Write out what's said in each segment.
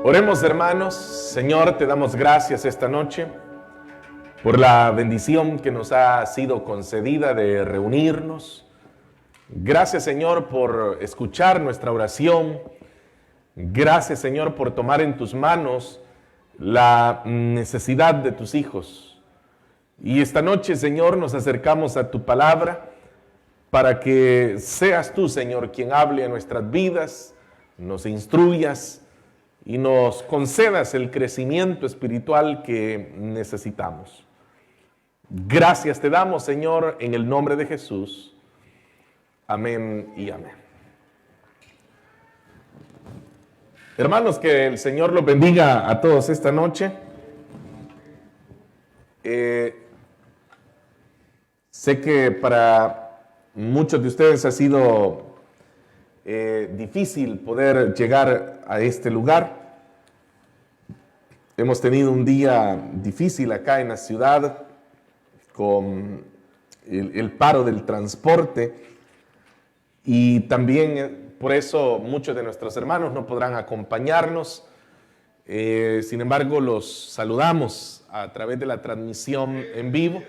Oremos, hermanos. Señor, te damos gracias esta noche por la bendición que nos ha sido concedida de reunirnos. Gracias, Señor, por escuchar nuestra oración. Gracias, Señor, por tomar en tus manos la necesidad de tus hijos. Y esta noche, Señor, nos acercamos a tu palabra para que seas tú, Señor, quien hable a nuestras vidas, nos instruyas y nos concedas el crecimiento espiritual que necesitamos. Gracias te damos, Señor, en el nombre de Jesús. Amén y amén. Hermanos, que el Señor los bendiga a todos esta noche. Sé que para muchos de ustedes ha sido difícil poder llegar a este lugar. Hemos tenido un día difícil acá en la ciudad con el paro del transporte y también por eso muchos de nuestros hermanos no podrán acompañarnos. Sin embargo, los saludamos a través de la transmisión en vivo.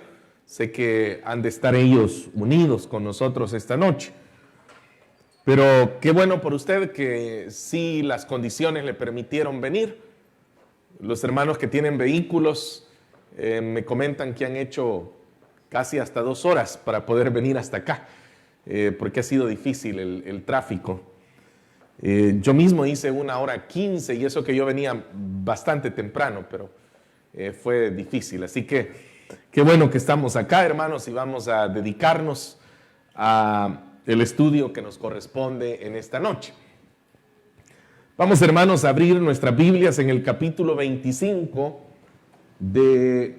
Sé que han de estar ellos unidos con nosotros esta noche. Pero qué bueno por usted que sí las condiciones le permitieron venir. Los hermanos que tienen vehículos me comentan que han hecho casi hasta 2 horas para poder venir hasta acá, porque ha sido difícil el tráfico. Yo mismo hice 1:15 y eso que yo venía bastante temprano, pero fue difícil. Así que qué bueno que estamos acá, hermanos, y vamos a dedicarnos a el estudio que nos corresponde en esta noche. Vamos, hermanos, a abrir nuestras Biblias en el capítulo 25 del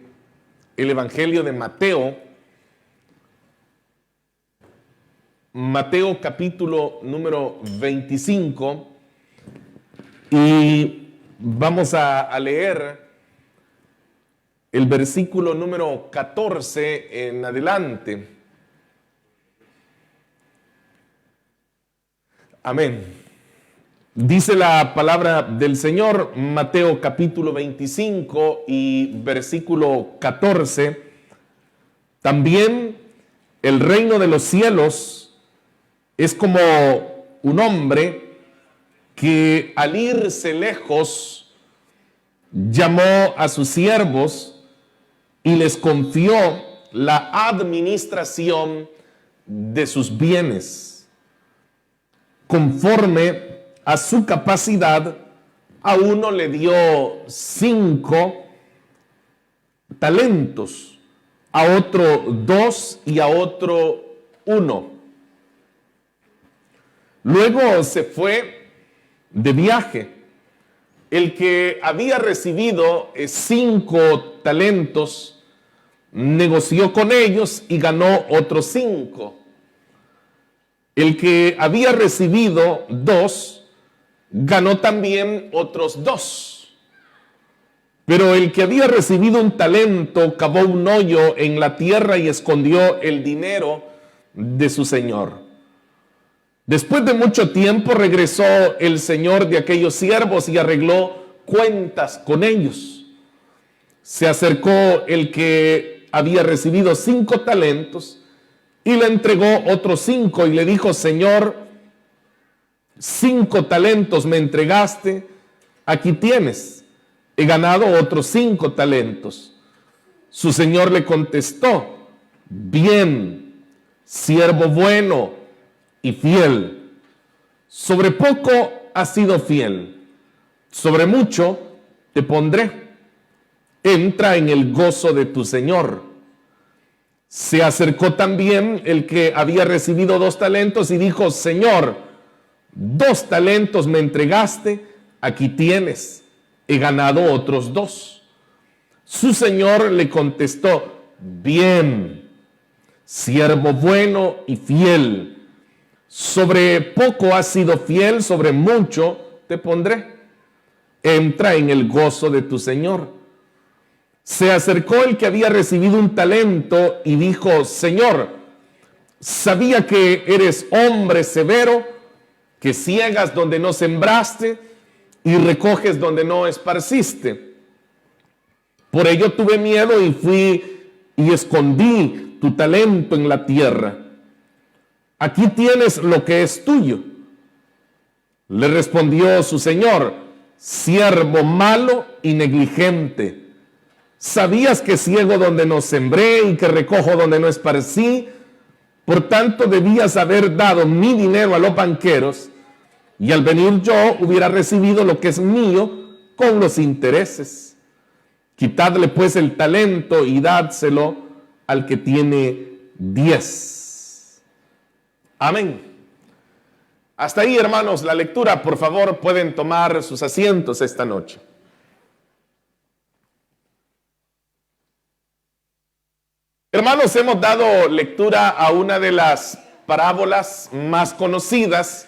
Evangelio de Mateo. Mateo capítulo número 25, y vamos a leer el versículo número 14 en adelante. Amén. Dice la palabra del Señor, Mateo capítulo 25 y versículo 14. También el reino de los cielos es como un hombre que al irse lejos llamó a sus siervos y les confió la administración de sus bienes. Conforme a su capacidad, a uno le dio 5 talentos, a otro 2 y a otro 1. Luego se fue de viaje. El que había recibido 5 talentos, negoció con ellos y ganó otros 5. El que había recibido 2, ganó también otros 2. Pero el que había recibido un talento cavó un hoyo en la tierra y escondió el dinero de su señor. Después de mucho tiempo regresó el señor de aquellos siervos y arregló cuentas con ellos. Se acercó el que había recibido 5 talentos y le entregó otros 5 y le dijo: Señor, 5 talentos me entregaste, aquí tienes, he ganado otros 5 talentos. Su señor le contestó: bien, siervo bueno y fiel, sobre poco has sido fiel, sobre mucho te pondré, entra en el gozo de tu señor. Se acercó también el que había recibido 2 talentos y dijo: Señor, 2 talentos me entregaste, aquí tienes, he ganado otros 2. Su señor le contestó: bien, siervo bueno y fiel, sobre poco has sido fiel, sobre mucho te pondré, entra en el gozo de tu señor. Se acercó el que había recibido un talento y dijo: Señor, sabía que eres hombre severo, que ciegas donde no sembraste y recoges donde no esparciste. Por ello tuve miedo y fui y escondí tu talento en la tierra. Aquí tienes lo que es tuyo. Le respondió su señor: siervo malo y negligente. ¿Sabías que ciego donde no sembré y que recojo donde no esparcí? Por tanto, debías haber dado mi dinero a los banqueros, y al venir yo hubiera recibido lo que es mío con los intereses. Quitadle pues el talento y dádselo al que tiene 10. Amén. Hasta ahí, hermanos, la lectura. Por favor, pueden tomar sus asientos esta noche. Hermanos, hemos dado lectura a una de las parábolas más conocidas,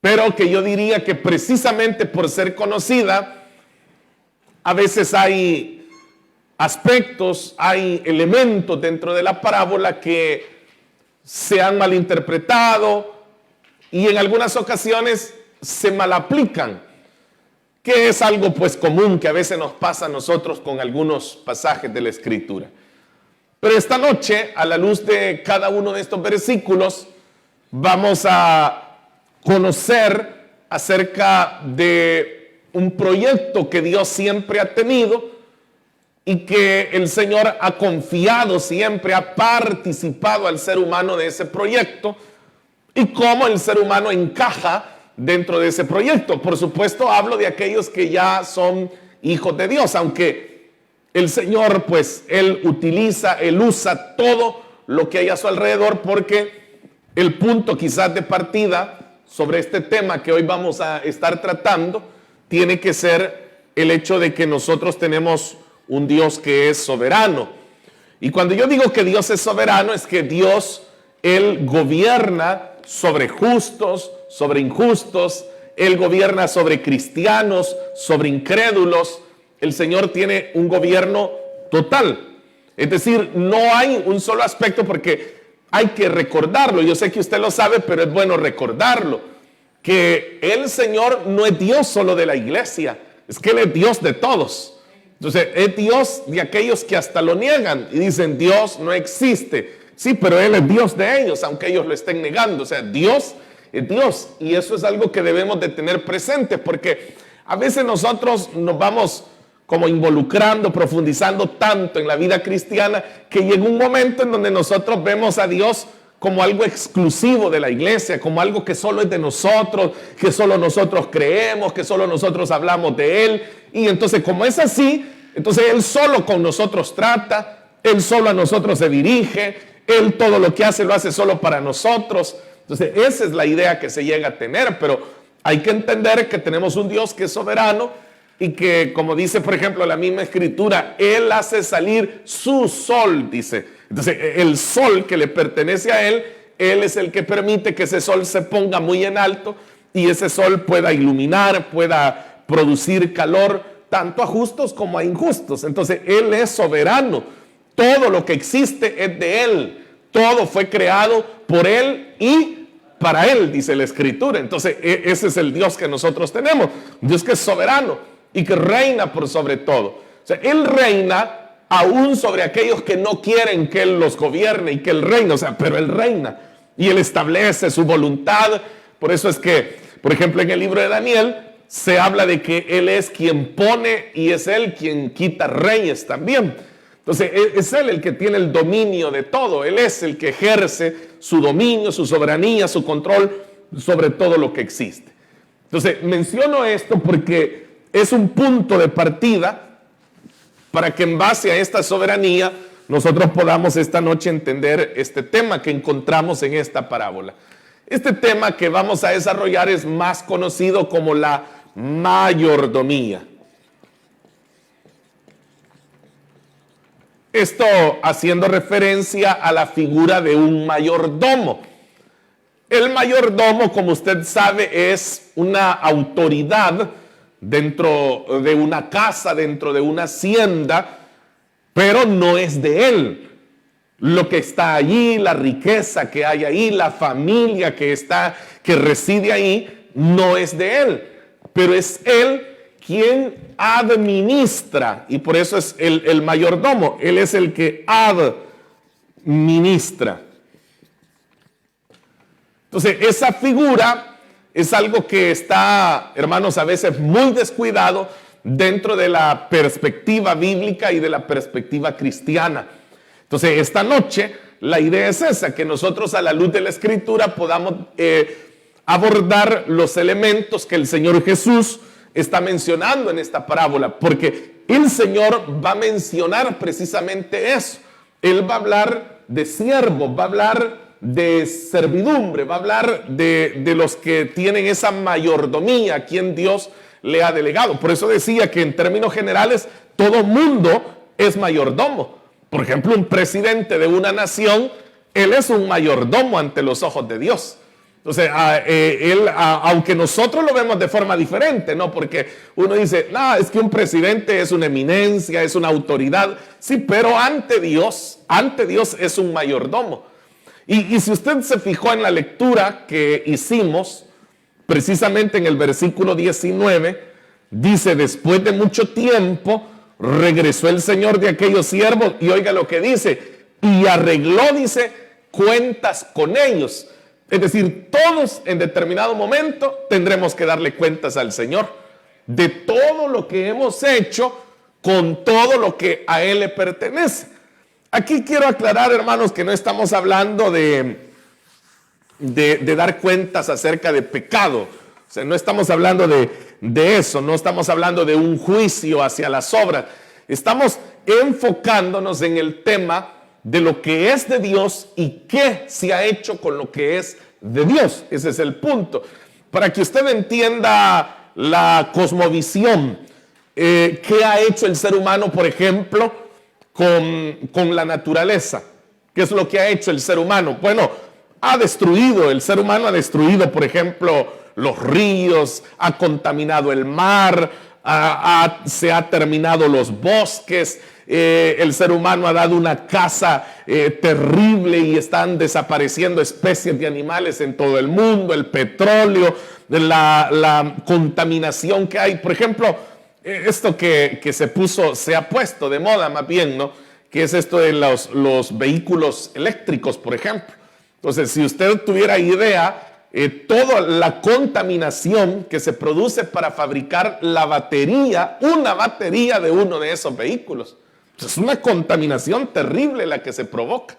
pero que yo diría que precisamente por ser conocida, a veces hay aspectos, hay elementos dentro de la parábola que se han malinterpretado y en algunas ocasiones se malaplican, que es algo pues común que a veces nos pasa a nosotros con algunos pasajes de la Escritura. Pero esta noche, a la luz de cada uno de estos versículos, vamos a conocer acerca de un proyecto que Dios siempre ha tenido y que el Señor ha confiado siempre, ha participado al ser humano de ese proyecto y cómo el ser humano encaja dentro de ese proyecto. Por supuesto, hablo de aquellos que ya son hijos de Dios, aunque el Señor, pues, Él usa todo lo que hay a su alrededor, porque el punto quizás de partida sobre este tema que hoy vamos a estar tratando tiene que ser el hecho de que nosotros tenemos un Dios que es soberano. Y cuando yo digo que Dios es soberano, es que Dios, Él gobierna sobre justos, sobre injustos, Él gobierna sobre cristianos, sobre incrédulos. El Señor tiene un gobierno total. Es decir, no hay un solo aspecto, porque hay que recordarlo. Yo sé que usted lo sabe, pero es bueno recordarlo. Que el Señor no es Dios solo de la iglesia, es que Él es Dios de todos. Entonces, es Dios de aquellos que hasta lo niegan y dicen Dios no existe. Sí, pero Él es Dios de ellos, aunque ellos lo estén negando. O sea, Dios es Dios, y eso es algo que debemos de tener presente, porque a veces nosotros nos vamos como involucrando, profundizando tanto en la vida cristiana, que llega un momento en donde nosotros vemos a Dios como algo exclusivo de la iglesia, como algo que solo es de nosotros, que solo nosotros creemos, que solo nosotros hablamos de Él. Y entonces, como es así, entonces Él solo con nosotros trata, Él solo a nosotros se dirige, Él todo lo que hace lo hace solo para nosotros. Entonces, esa es la idea que se llega a tener, pero hay que entender que tenemos un Dios que es soberano, y que, como dice por ejemplo la misma Escritura, Él hace salir su sol, dice. Entonces el sol que le pertenece a Él, Él es el que permite que ese sol se ponga muy en alto y ese sol pueda iluminar, pueda producir calor tanto a justos como a injustos. Entonces Él es soberano, todo lo que existe es de Él, todo fue creado por Él y para Él, dice la Escritura. Entonces ese es el Dios que nosotros tenemos, un Dios que es soberano y que reina por sobre todo. O sea, Él reina aún sobre aquellos que no quieren que Él los gobierne y que Él reine. O sea, pero Él reina y Él establece su voluntad. Por eso es que, por ejemplo, en el libro de Daniel se habla de que Él es quien pone y es Él quien quita reyes también. Entonces, es Él el que tiene el dominio de todo. Él es el que ejerce su dominio, su soberanía, su control sobre todo lo que existe. Entonces, menciono esto porque es un punto de partida para que en base a esta soberanía nosotros podamos esta noche entender este tema que encontramos en esta parábola. Este tema que vamos a desarrollar es más conocido como la mayordomía. Esto haciendo referencia a la figura de un mayordomo. El mayordomo, como usted sabe, es una autoridad dentro de una casa, dentro de una hacienda, pero no es de él. Lo que está allí, la riqueza que hay ahí, la familia que reside ahí, no es de él. pero es Él quien administra, y por eso es el mayordomo. Él es el que administra. Entonces, esa figura es algo que está, hermanos, a veces muy descuidado dentro de la perspectiva bíblica y de la perspectiva cristiana. Entonces, esta noche la idea es esa, que nosotros a la luz de la Escritura podamos abordar los elementos que el Señor Jesús está mencionando en esta parábola, porque el Señor va a mencionar precisamente eso. Él va a hablar de siervos, va a hablar de servidumbre, va a hablar de los que tienen esa mayordomía a quien Dios le ha delegado. Por eso decía que en términos generales todo mundo es mayordomo. Por ejemplo, un presidente de una nación, él es un mayordomo ante los ojos de Dios. Entonces, aunque nosotros lo vemos de forma diferente, ¿no? Porque uno dice, no, es que un presidente es una eminencia, es una autoridad. Sí, pero ante Dios es un mayordomo. Y si usted se fijó en la lectura que hicimos, precisamente en el versículo 19, dice, después de mucho tiempo, regresó el Señor de aquellos siervos, y oiga lo que dice, y arregló, dice, cuentas con ellos. Es decir, todos en determinado momento tendremos que darle cuentas al Señor de todo lo que hemos hecho con todo lo que a Él le pertenece. Aquí quiero aclarar, hermanos, que no estamos hablando de dar cuentas acerca de pecado. O sea, no estamos hablando de eso, no estamos hablando de un juicio hacia las obras. Estamos enfocándonos en el tema de lo que es de Dios y qué se ha hecho con lo que es de Dios. Ese es el punto. Para que usted entienda la cosmovisión, ¿qué ha hecho el ser humano, por ejemplo, con la naturaleza? ¿Qué es lo que ha hecho el ser humano? Bueno, el ser humano ha destruido, por ejemplo, los ríos, ha contaminado el mar, se ha terminado los bosques. El ser humano ha dado una caza terrible y están desapareciendo especies de animales en todo el mundo, el petróleo, la contaminación que hay. Por ejemplo, esto que se ha puesto de moda más bien, ¿no? Que es esto de los vehículos eléctricos, por ejemplo. Entonces, si usted tuviera idea, toda la contaminación que se produce para fabricar una batería de uno de esos vehículos. Es una contaminación terrible la que se provoca.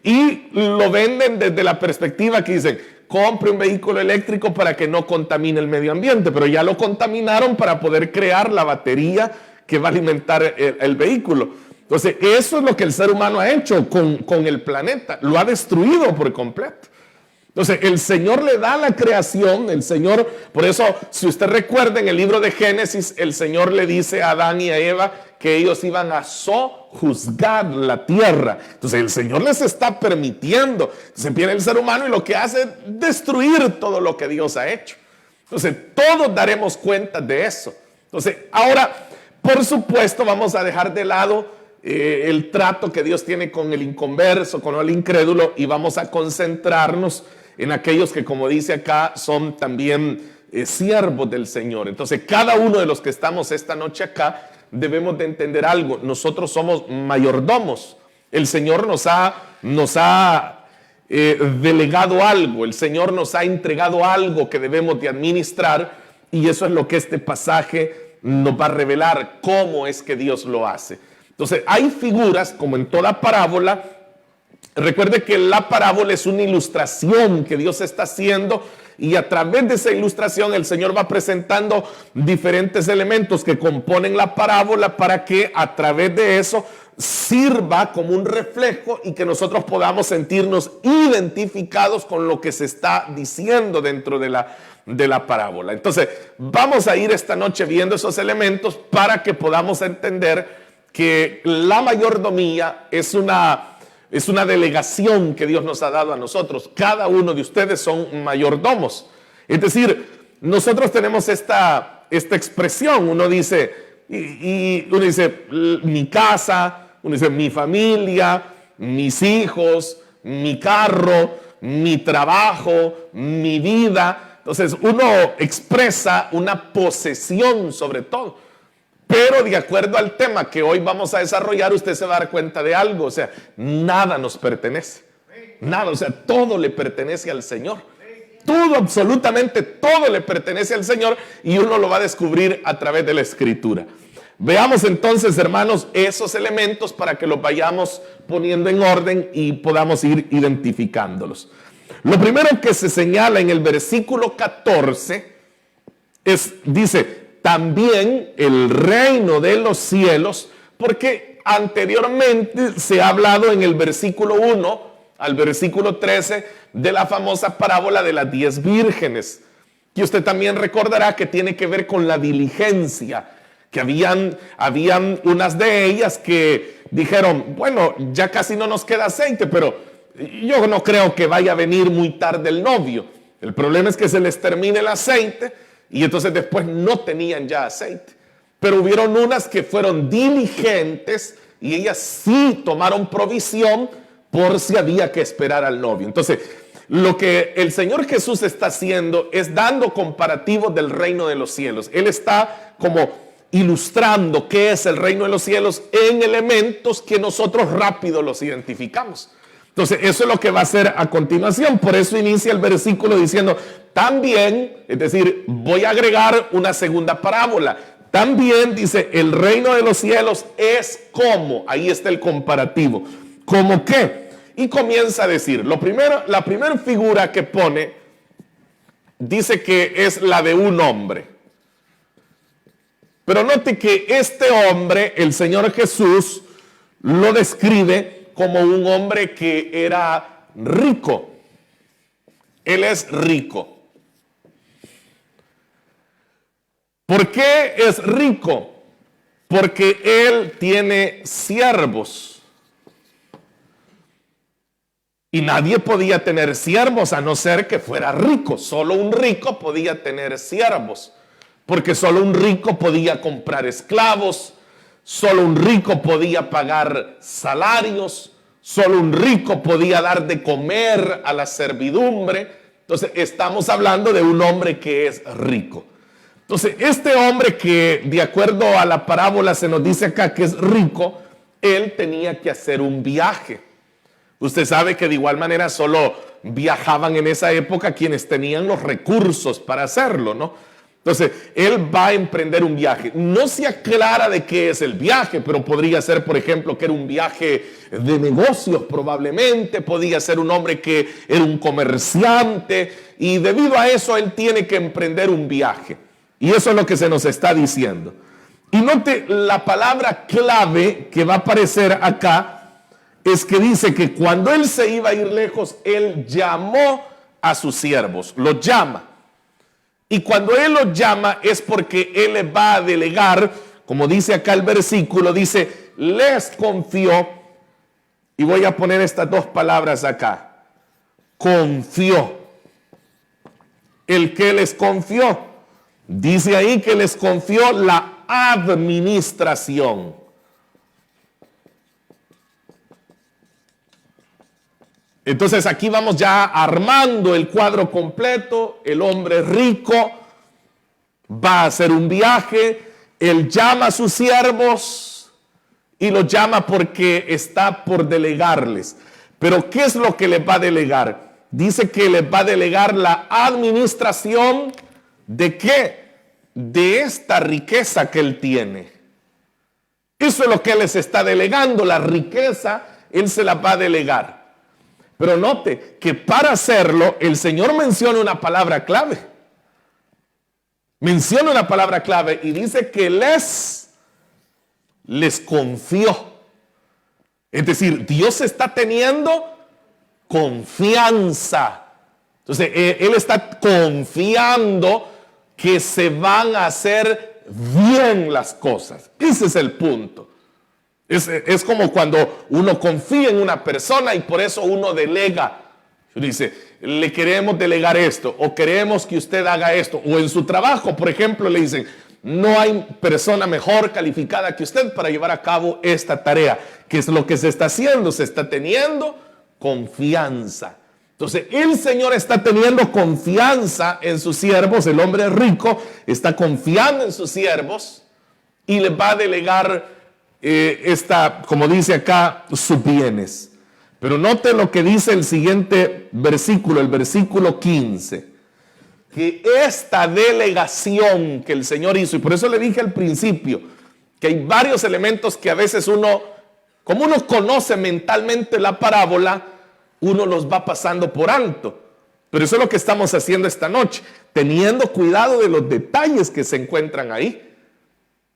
Y lo venden desde la perspectiva que dicen, compre un vehículo eléctrico para que no contamine el medio ambiente, pero ya lo contaminaron para poder crear la batería que va a alimentar el vehículo. Entonces, eso es lo que el ser humano ha hecho con el planeta. Lo ha destruido por completo. Entonces, el Señor le da la creación, por eso, si usted recuerda en el libro de Génesis, el Señor le dice a Adán y a Eva que ellos iban a sojuzgar la tierra. Entonces, el Señor les está permitiendo. Entonces, viene el ser humano y lo que hace es destruir todo lo que Dios ha hecho. Entonces, todos daremos cuenta de eso. Entonces, ahora, por supuesto, vamos a dejar de lado el trato que Dios tiene con el inconverso, con el incrédulo, y vamos a concentrarnos en aquellos que, como dice acá, son también siervos del Señor. Entonces, cada uno de los que estamos esta noche acá debemos de entender algo. Nosotros somos mayordomos. El Señor nos ha delegado algo. El Señor nos ha entregado algo que debemos de administrar, y eso es lo que este pasaje nos va a revelar, cómo es que Dios lo hace. Entonces, hay figuras, como en toda parábola. Recuerde que la parábola es una ilustración que Dios está haciendo, y a través de esa ilustración el Señor va presentando diferentes elementos que componen la parábola para que a través de eso sirva como un reflejo y que nosotros podamos sentirnos identificados con lo que se está diciendo dentro de la parábola. Entonces, vamos a ir esta noche viendo esos elementos para que podamos entender que la mayordomía es una delegación que Dios nos ha dado a nosotros. Cada uno de ustedes son mayordomos. Es decir, nosotros tenemos esta expresión. Uno dice, uno dice mi casa, uno dice mi familia, mis hijos, mi carro, mi trabajo, mi vida. Entonces uno expresa una posesión sobre todo. Pero de acuerdo al tema que hoy vamos a desarrollar, usted se va a dar cuenta de algo. O sea, nada nos pertenece. Nada, o sea, todo le pertenece al Señor. Todo, absolutamente todo le pertenece al Señor y uno lo va a descubrir a través de la Escritura. Veamos entonces, hermanos, esos elementos para que los vayamos poniendo en orden y podamos ir identificándolos. Lo primero que se señala en el versículo 14 dice, también el reino de los cielos, porque anteriormente se ha hablado en el versículo 1 al versículo 13 de la famosa parábola de las 10 vírgenes, que usted también recordará que tiene que ver con la diligencia, que habían unas de ellas que dijeron, bueno, ya casi no nos queda aceite, pero yo no creo que vaya a venir muy tarde el novio. El problema es que se les termine el aceite y entonces después no tenían ya aceite. Pero hubieron unas que fueron diligentes y ellas sí tomaron provisión por si había que esperar al novio. Entonces, lo que el Señor Jesús está haciendo es dando comparativos del reino de los cielos. Él está como ilustrando qué es el reino de los cielos en elementos que nosotros rápido los identificamos. Entonces, eso es lo que va a hacer a continuación. Por eso inicia el versículo diciendo, también, es decir, voy a agregar una segunda parábola. También dice, el reino de los cielos es como, ahí está el comparativo. ¿Cómo qué? Y comienza a decir, la primera figura que pone, dice que es la de un hombre. Pero note que este hombre, el Señor Jesús, lo describe como un hombre que era rico. Él es rico. ¿Por qué es rico? Porque él tiene siervos. Y nadie podía tener siervos a no ser que fuera rico. Solo un rico podía tener siervos. Porque solo un rico podía comprar esclavos. Solo un rico podía pagar salarios. Solo un rico podía dar de comer a la servidumbre. Entonces estamos hablando de un hombre que es rico. Entonces este hombre que de acuerdo a la parábola se nos dice acá que es rico, él tenía que hacer un viaje. Usted sabe que de igual manera solo viajaban en esa época quienes tenían los recursos para hacerlo, ¿no? Entonces, él va a emprender un viaje. No se aclara de qué es el viaje, pero podría ser, por ejemplo, que era un viaje de negocios probablemente. Podía ser un hombre que era un comerciante y debido a eso él tiene que emprender un viaje. Y eso es lo que se nos está diciendo. Y note la palabra clave que va a aparecer acá. Es que dice que cuando él se iba a ir lejos, él llamó a sus siervos, los llama. Y cuando él los llama es porque él les va a delegar, como dice acá el versículo, dice, les confió, y voy a poner estas dos palabras acá, confió. El que les confió, dice ahí que les confió la administración. Entonces aquí vamos ya armando el cuadro completo. El hombre rico va a hacer un viaje. Él llama a sus siervos y los llama porque está por delegarles. Pero ¿qué es lo que les va a delegar? Dice que les va a delegar la administración ¿de qué? De esta riqueza que él tiene. Eso es lo que él les está delegando. La riqueza él se la va a delegar. Pero note que para hacerlo, el Señor menciona una palabra clave. Menciona una palabra clave y dice que les confió. Es decir, Dios está teniendo confianza. Entonces, Él está confiando que se van a hacer bien las cosas. Ese es el punto. Es como cuando uno confía en una persona y por eso uno delega. Dice, le queremos delegar esto o queremos que usted haga esto. O en su trabajo, por ejemplo, le dicen, no hay persona mejor calificada que usted para llevar a cabo esta tarea. ¿Qué es lo que se está haciendo? Se está teniendo confianza. Entonces el Señor está teniendo confianza en sus siervos, el hombre rico está confiando en sus siervos y les va a delegar como dice acá, sus bienes. Pero note lo que dice el siguiente versículo, el versículo 15, que esta delegación que el Señor hizo, y por eso le dije al principio, que hay varios elementos que a veces como uno conoce mentalmente la parábola, uno los va pasando por alto. Pero eso es lo que estamos haciendo esta noche, teniendo cuidado de los detalles que se encuentran ahí.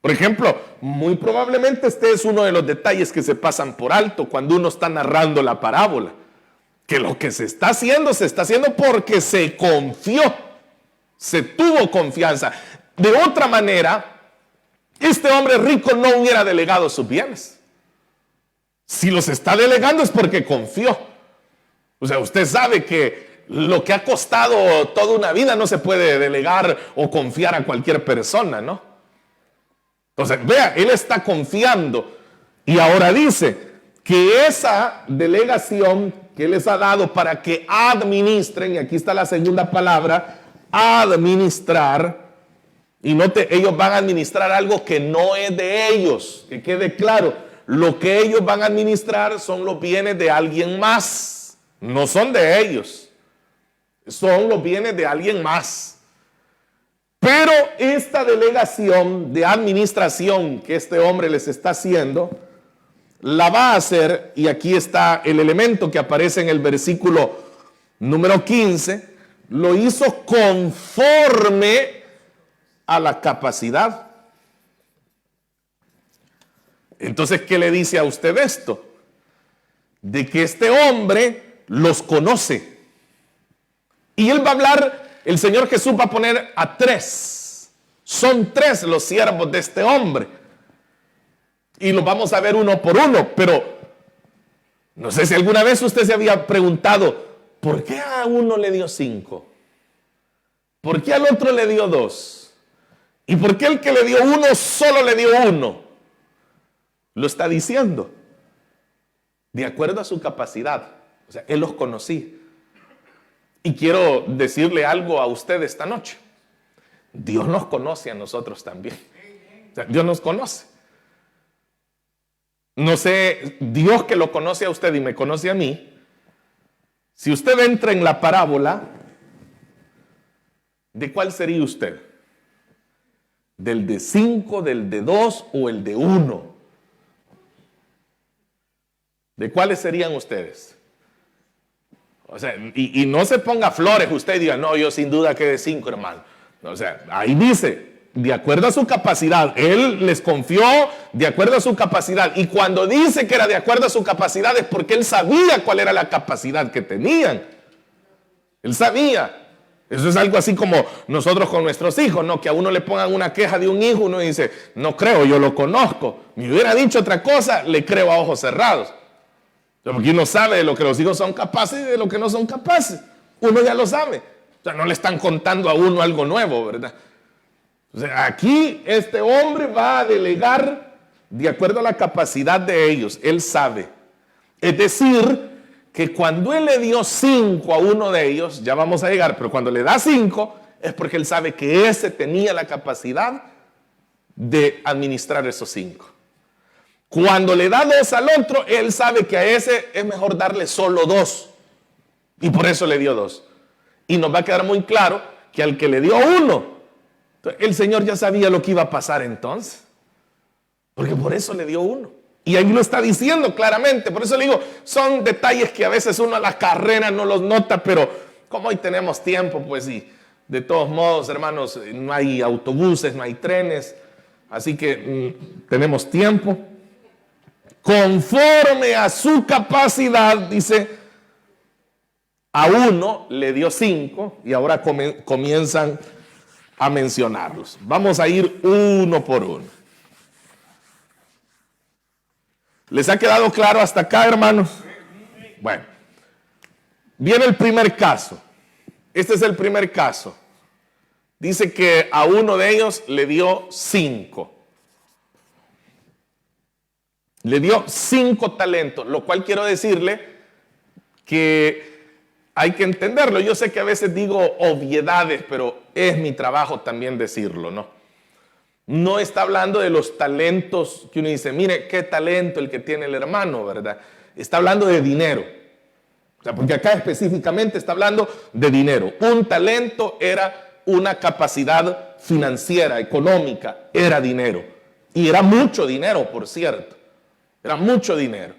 Por ejemplo, muy probablemente este es uno de los detalles que se pasan por alto cuando uno está narrando la parábola. Que lo que se está haciendo porque se confió, se tuvo confianza. De otra manera, este hombre rico no hubiera delegado sus bienes. Si los está delegando es porque confió. O sea, usted sabe que lo que ha costado toda una vida no se puede delegar o confiar a cualquier persona, ¿no? Entonces, vea, él está confiando y ahora dice que esa delegación que les ha dado para que administren, y aquí está la segunda palabra, administrar, y note, ellos van a administrar algo que no es de ellos, que quede claro, lo que ellos van a administrar son los bienes de alguien más, no son de ellos, son los bienes de alguien más. Pero esta delegación de administración que este hombre les está haciendo, la va a hacer, y aquí está el elemento que aparece en el versículo número 15, lo hizo conforme a la capacidad. Entonces, ¿qué le dice a usted esto? De que este hombre los conoce. Y él va a hablar. El Señor Jesús va a poner a 3. Son 3 los siervos de este hombre. Y los vamos a ver uno por uno. Pero no sé si alguna vez usted se había preguntado, ¿por qué a uno le dio 5? ¿Por qué al otro le dio 2? ¿Y por qué el que le dio 1 solo le dio 1? Lo está diciendo. De acuerdo a su capacidad. O sea, él los conocía. Y quiero decirle algo a usted esta noche. Dios nos conoce a nosotros también. O sea, Dios nos conoce. No sé, Dios que lo conoce a usted y me conoce a mí. Si usted entra en la parábola, ¿de cuál sería usted? ¿Del de 5, del de 2 o el de 1? ¿De cuáles serían ustedes? O sea, y no se ponga flores usted y diga, no, yo sin duda que de 5, hermano. O sea, ahí dice, de acuerdo a su capacidad, él les confió de acuerdo a su capacidad. Y cuando dice que era de acuerdo a su capacidad es porque él sabía cuál era la capacidad que tenían. Él sabía. Eso es algo así como nosotros con nuestros hijos, ¿no? Que a uno le pongan una queja de un hijo, uno dice, no creo, yo lo conozco. Me hubiera dicho otra cosa, le creo a ojos cerrados. Porque uno sabe de lo que los hijos son capaces y de lo que no son capaces. Uno ya lo sabe. O sea, no le están contando a uno algo nuevo, ¿verdad? O sea, aquí este hombre va a delegar de acuerdo a la capacidad de ellos. Él sabe. Es decir, que cuando él le dio 5 a uno de ellos, ya vamos a llegar, pero cuando le da 5 es porque él sabe que ese tenía la capacidad de administrar esos 5. Cuando le da 2 al otro, él sabe que a ese es mejor darle solo 2. Y por eso le dio 2. Y nos va a quedar muy claro que al que le dio 1, el Señor ya sabía lo que iba a pasar entonces. Porque por eso le dio 1. Y ahí lo está diciendo claramente. Por eso le digo, son detalles que a veces uno a la carrera no los nota, pero como hoy tenemos tiempo, pues y de todos modos, hermanos, no hay autobuses, no hay trenes. Así que tenemos tiempo. Conforme a su capacidad, dice, a uno le dio 5 y ahora comienzan a mencionarlos. Vamos a ir uno por uno. ¿Les ha quedado claro hasta acá, hermanos? Bueno, viene el primer caso. Este es el primer caso. Dice que a uno de ellos le dio 5. Le dio 5 talentos, lo cual quiero decirle que hay que entenderlo. Yo sé que a veces digo obviedades, pero es mi trabajo también decirlo, ¿no? No está hablando de los talentos que uno dice, mire, qué talento el que tiene el hermano, ¿verdad? Está hablando de dinero. O sea, porque acá específicamente está hablando de dinero. Un talento era una capacidad financiera, económica, era dinero. Y era mucho dinero, por cierto. Era mucho dinero.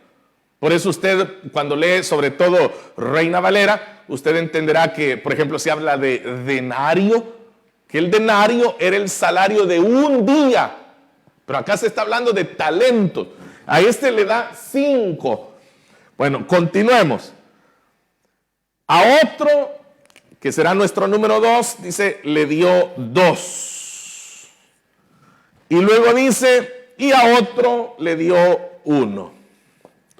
Por eso usted, cuando lee sobre todo Reina Valera, usted entenderá que, por ejemplo, se habla de denario, que el denario era el salario de un día. Pero acá se está hablando de talentos. A este le da 5. Bueno, continuemos. A otro, que será nuestro número 2, dice, le dio 2. Y luego dice, y a otro le dio 1.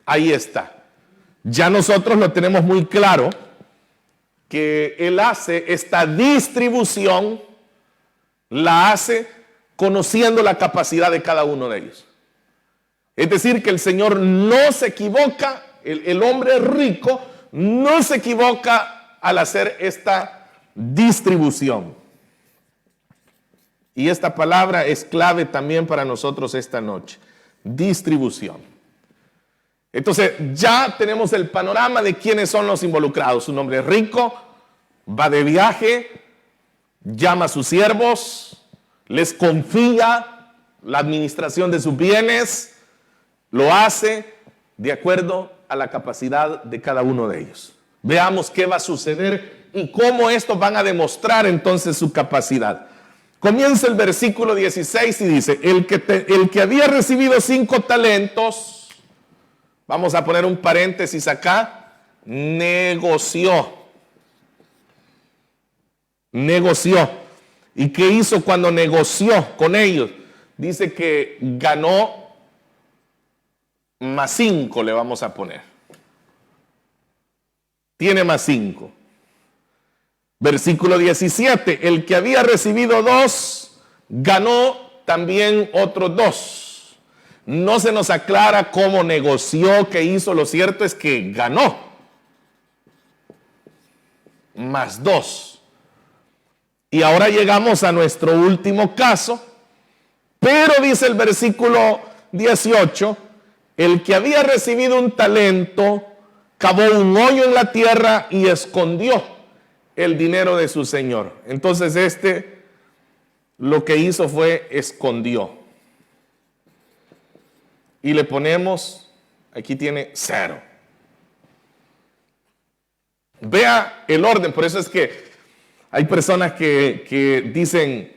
Ahí está. Ya nosotros lo tenemos muy claro que Él hace esta distribución, la hace conociendo la capacidad de cada uno de ellos. Es decir, que el Señor no se equivoca, el hombre rico no se equivoca al hacer esta distribución. Y esta palabra es clave también para nosotros esta noche. Distribución. Entonces ya tenemos el panorama de quiénes son los involucrados. Un hombre rico va de viaje, llama a sus siervos, les confía la administración de sus bienes, lo hace de acuerdo a la capacidad de cada uno de ellos. Veamos qué va a suceder y cómo estos van a demostrar entonces su capacidad. Comienza el versículo 16 y dice, el que había recibido 5 talentos, vamos a poner un paréntesis acá, negoció. ¿Y qué hizo cuando negoció con ellos? Dice que ganó más 5, le vamos a poner. Tiene más 5. Versículo 17, el que había recibido 2, ganó también otros 2. No se nos aclara cómo negoció, qué hizo, lo cierto es que ganó. Más 2. Y ahora llegamos a nuestro último caso, pero dice el versículo 18, el que había recibido un talento, cavó un hoyo en la tierra y escondió el dinero de su señor. Entonces lo que hizo fue escondió. Y le ponemos, aquí tiene 0. Vea el orden, por eso es que hay personas que dicen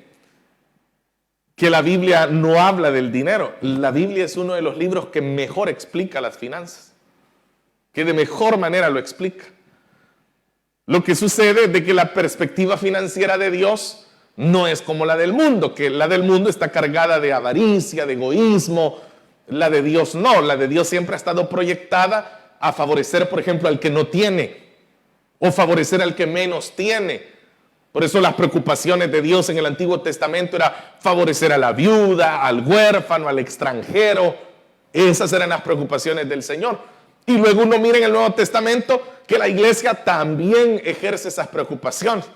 que la Biblia no habla del dinero. La Biblia es uno de los libros que mejor explica las finanzas, que de mejor manera lo explica. Lo que sucede es de que la perspectiva financiera de Dios no es como la del mundo, que la del mundo está cargada de avaricia, de egoísmo. La de Dios no, la de Dios siempre ha estado proyectada a favorecer, por ejemplo, al que no tiene, o favorecer al que menos tiene. Por eso las preocupaciones de Dios en el Antiguo Testamento era favorecer a la viuda, al huérfano, al extranjero. Esas eran las preocupaciones del Señor. Y luego uno mira en el Nuevo Testamento que la iglesia también ejerce esas preocupaciones.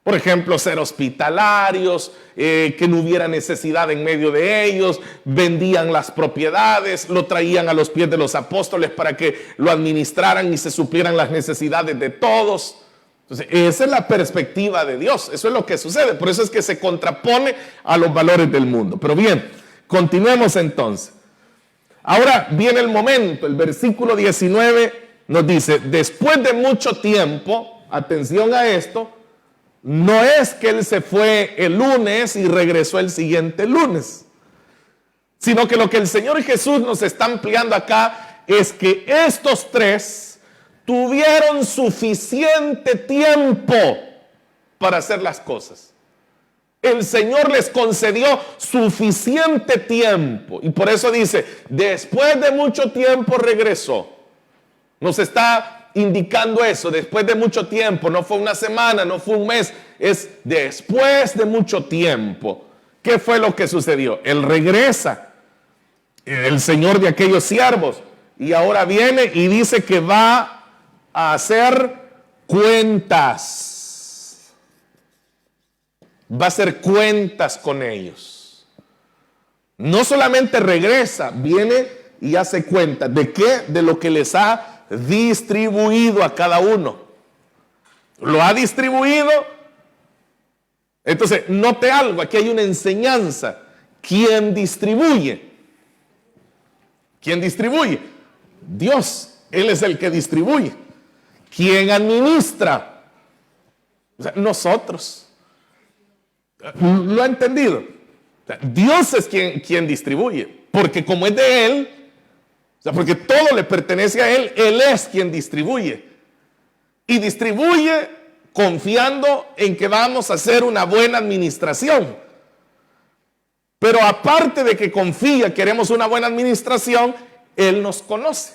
Por ejemplo, ser hospitalarios, que no hubiera necesidad en medio de ellos, vendían las propiedades, lo traían a los pies de los apóstoles para que lo administraran y se suplieran las necesidades de todos. Entonces, esa es la perspectiva de Dios, eso es lo que sucede, por eso es que se contrapone a los valores del mundo. Pero bien, continuemos entonces. Ahora viene el momento, el versículo 19 nos dice, después de mucho tiempo, atención a esto, no es que él se fue el lunes y regresó el siguiente lunes, sino que lo que el Señor Jesús nos está ampliando acá es que estos 3 tuvieron suficiente tiempo para hacer las cosas. El Señor les concedió suficiente tiempo. Y por eso dice, después de mucho tiempo regresó. Nos está indicando eso, después de mucho tiempo. No fue una semana, no fue un mes. Es después de mucho tiempo. ¿Qué fue lo que sucedió? Él regresa, el Señor de aquellos siervos. Y ahora viene y dice que va a hacer cuentas. Va a hacer cuentas con ellos. No solamente regresa, viene y hace cuentas. ¿De qué? De lo que les ha distribuido a cada uno. Lo ha distribuido. Entonces, note algo, aquí hay una enseñanza. ¿Quién distribuye? ¿Quién distribuye? Dios. Él es el que distribuye. ¿Quién administra? O sea, nosotros. ¿Lo ha entendido? O sea, Dios es quien distribuye. Porque como es de Él, o sea, porque todo le pertenece a Él, Él es quien distribuye. Y distribuye confiando en que vamos a hacer una buena administración. Pero aparte de que confía, queremos una buena administración, Él nos conoce.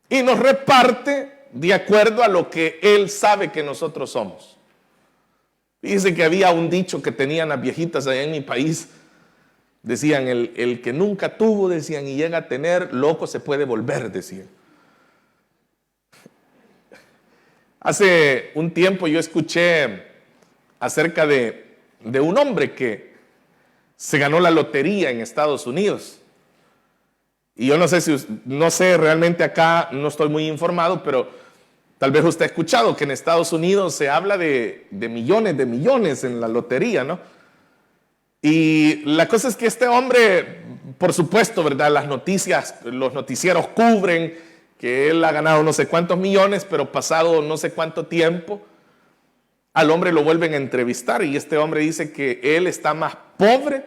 Y nos reparte de acuerdo a lo que Él sabe que nosotros somos. Dice que había un dicho que tenían las viejitas allá en mi país. Decían, el que nunca tuvo, decían, y llega a tener, loco se puede volver, decían. Hace un tiempo yo escuché acerca de un hombre que se ganó la lotería en Estados Unidos. Y yo no sé realmente acá, no estoy muy informado, pero tal vez usted ha escuchado que en Estados Unidos se habla de millones en la lotería, ¿no? Y la cosa es que este hombre, por supuesto, ¿verdad? Las noticias, los noticieros cubren que él ha ganado no sé cuántos millones, pero pasado no sé cuánto tiempo, al hombre lo vuelven a entrevistar y este hombre dice que él está más pobre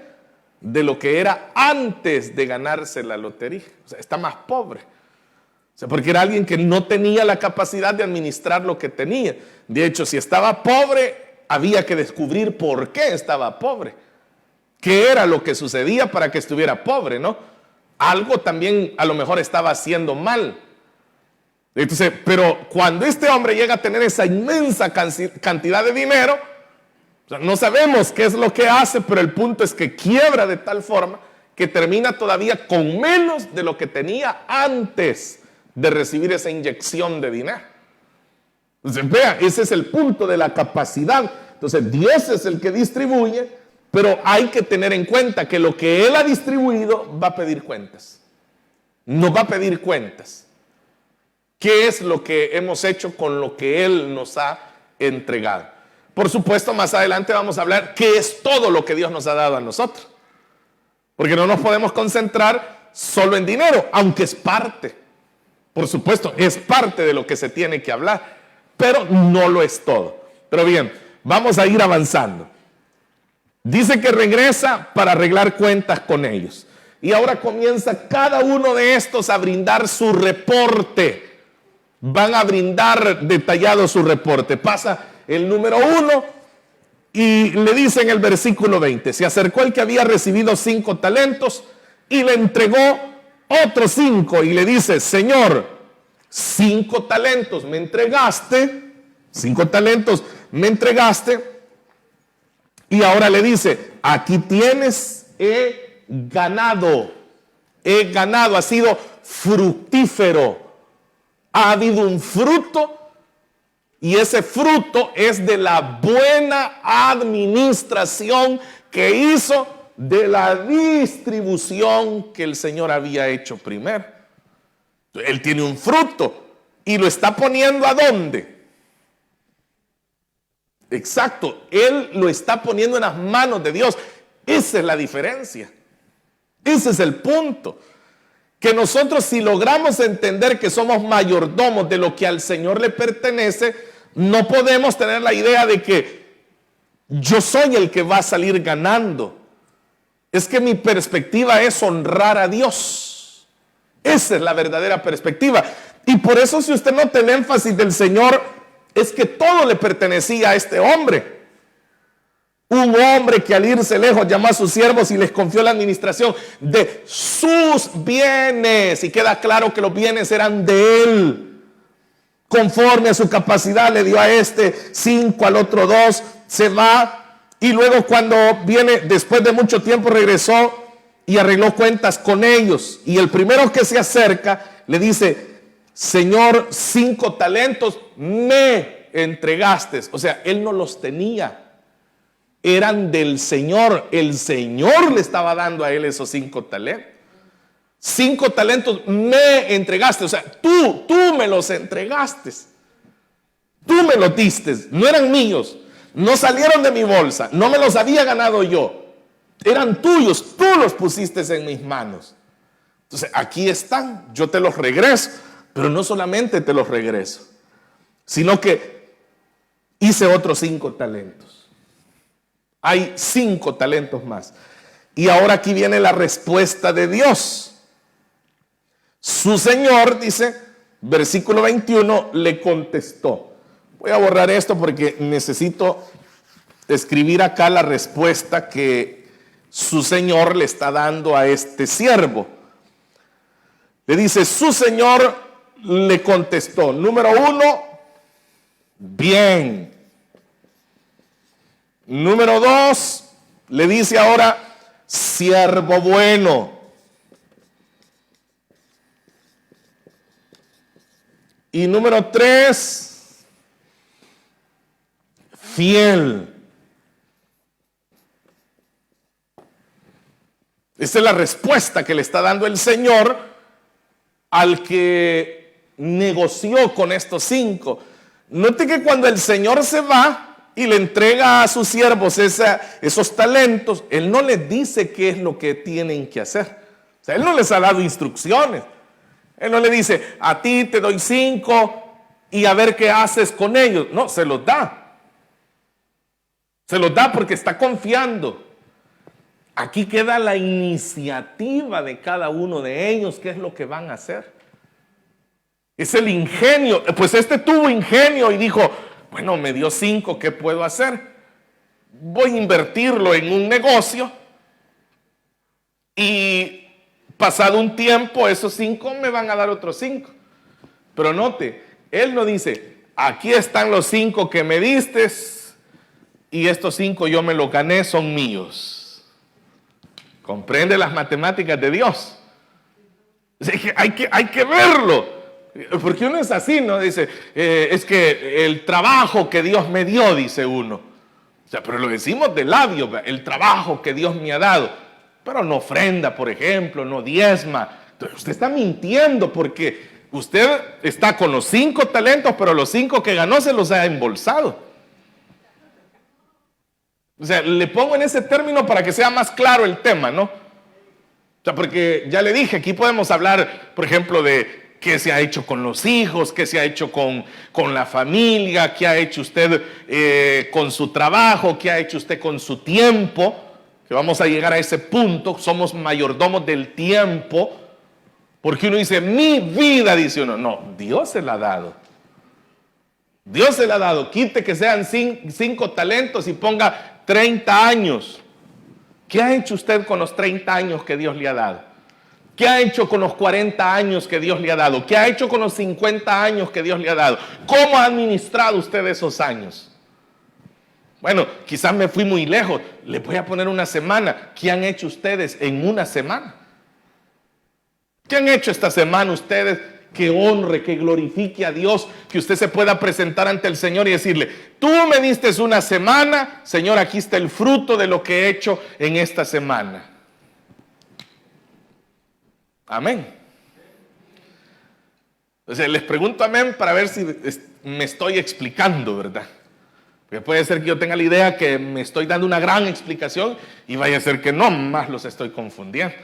de lo que era antes de ganarse la lotería. O sea, está más pobre. O sea, porque era alguien que no tenía la capacidad de administrar lo que tenía. De hecho, si estaba pobre, había que descubrir por qué estaba pobre. ¿Qué era lo que sucedía para que estuviera pobre, no? Algo también a lo mejor estaba haciendo mal. Entonces, pero cuando este hombre llega a tener esa inmensa cantidad de dinero, o sea, no sabemos qué es lo que hace, pero el punto es que quiebra de tal forma que termina todavía con menos de lo que tenía antes de recibir esa inyección de dinero. Entonces, vea, ese es el punto de la capacidad. Entonces, Dios es el que distribuye, pero hay que tener en cuenta que lo que Él ha distribuido va a pedir cuentas. No va a pedir cuentas. ¿Qué es lo que hemos hecho con lo que Él nos ha entregado? Por supuesto, más adelante vamos a hablar qué es todo lo que Dios nos ha dado a nosotros. Porque no nos podemos concentrar solo en dinero, aunque es parte. Por supuesto, es parte de lo que se tiene que hablar, pero no lo es todo. Pero bien, vamos a ir avanzando. Dice que regresa para arreglar cuentas con ellos. Y ahora comienza cada uno de estos a brindar su reporte. Van a brindar detallado su reporte. Pasa el número 1 y le dice en el versículo 20, se acercó el que había recibido 5 talentos y le entregó otros 5 y le dice, Señor, 5 talentos me entregaste, 5 talentos me entregaste, y ahora le dice, aquí tienes, he ganado, ha sido fructífero. Ha habido un fruto y ese fruto es de la buena administración que hizo de la distribución que el Señor había hecho primero. Él tiene un fruto y lo está poniendo ¿a dónde? Exacto, Él lo está poniendo en las manos de Dios. Esa es la diferencia. Ese es el punto. Que nosotros, si logramos entender que somos mayordomos de lo que al Señor le pertenece, no podemos tener la idea de que yo soy el que va a salir ganando. Es que mi perspectiva es honrar a Dios. Esa es la verdadera perspectiva. Y por eso, si usted nota el énfasis del Señor, es que todo le pertenecía a este hombre. Un hombre que al irse lejos llamó a sus siervos y les confió la administración de sus bienes. Y queda claro que los bienes eran de él. Conforme a su capacidad le dio a este 5, al otro 2, se va. Y luego cuando viene, después de mucho tiempo regresó y arregló cuentas con ellos. Y el primero que se acerca le dice, Señor, 5 talentos me entregaste. O sea, él no los tenía. Eran del Señor. El Señor le estaba dando a él esos 5 talentos. 5 talentos me entregaste. O sea, tú me los entregaste. Tú me los diste. No eran míos. No salieron de mi bolsa. No me los había ganado yo. Eran tuyos. Tú los pusiste en mis manos. Entonces, aquí están. Yo te los regreso. Pero no solamente te los regreso, sino que hice otros 5 talentos. Hay 5 talentos más. Y ahora aquí viene la respuesta de Dios. Su Señor, dice, versículo 21, le contestó. Voy a borrar esto porque necesito escribir acá la respuesta que su Señor le está dando a este siervo. Le dice, su Señor le contestó. Número 1, bien. Número 2, le dice ahora, siervo bueno. Y número 3, fiel. Esa es la respuesta que le está dando el Señor al que negoció con estos 5. Note que cuando el Señor se va y le entrega a sus siervos esos talentos, Él no les dice qué es lo que tienen que hacer. O sea, Él no les ha dado instrucciones. Él no le dice, a ti te doy 5 y a ver qué haces con ellos. No, se los da. Se los da porque está confiando. Aquí queda la iniciativa de cada uno de ellos, qué es lo que van a hacer. Es el ingenio. Pues este tuvo ingenio y dijo, bueno, me dio 5, ¿qué puedo hacer? Voy a invertirlo en un negocio y pasado un tiempo esos 5 me van a dar otros 5. Pero note, él no dice, aquí están los 5 que me diste y estos 5 yo me los gané, son míos. Comprende las matemáticas de Dios. Hay que verlo. Porque uno es así, ¿no? Dice, es que el trabajo que Dios me dio, dice uno. O sea, pero lo decimos de labio, el trabajo que Dios me ha dado. Pero no ofrenda, por ejemplo, no diezma. Entonces, usted está mintiendo porque usted está con los 5 talentos, pero los 5 que ganó se los ha embolsado. O sea, le pongo en ese término para que sea más claro el tema, ¿no? O sea, porque ya le dije, aquí podemos hablar, por ejemplo, de qué se ha hecho con los hijos, qué se ha hecho con la familia, qué ha hecho usted con su trabajo, qué ha hecho usted con su tiempo, que vamos a llegar a ese punto, somos mayordomos del tiempo, porque uno dice, mi vida, dice uno, no, Dios se la ha dado. Dios se la ha dado, quite que sean 5 talentos y ponga 30 años. ¿Qué ha hecho usted con los 30 años que Dios le ha dado? ¿Qué ha hecho con los 40 años que Dios le ha dado? ¿Qué ha hecho con los 50 años que Dios le ha dado? ¿Cómo ha administrado usted esos años? Bueno, quizás me fui muy lejos. Les voy a poner una semana. ¿Qué han hecho ustedes en una semana? ¿Qué han hecho esta semana ustedes que honre, que glorifique a Dios, que usted se pueda presentar ante el Señor y decirle, tú me diste una semana, Señor, aquí está el fruto de lo que he hecho en esta semana? Amén. Entonces les pregunto amén para ver si me estoy explicando, ¿verdad? Porque puede ser que yo tenga la idea que me estoy dando una gran explicación y vaya a ser que no, más los estoy confundiendo.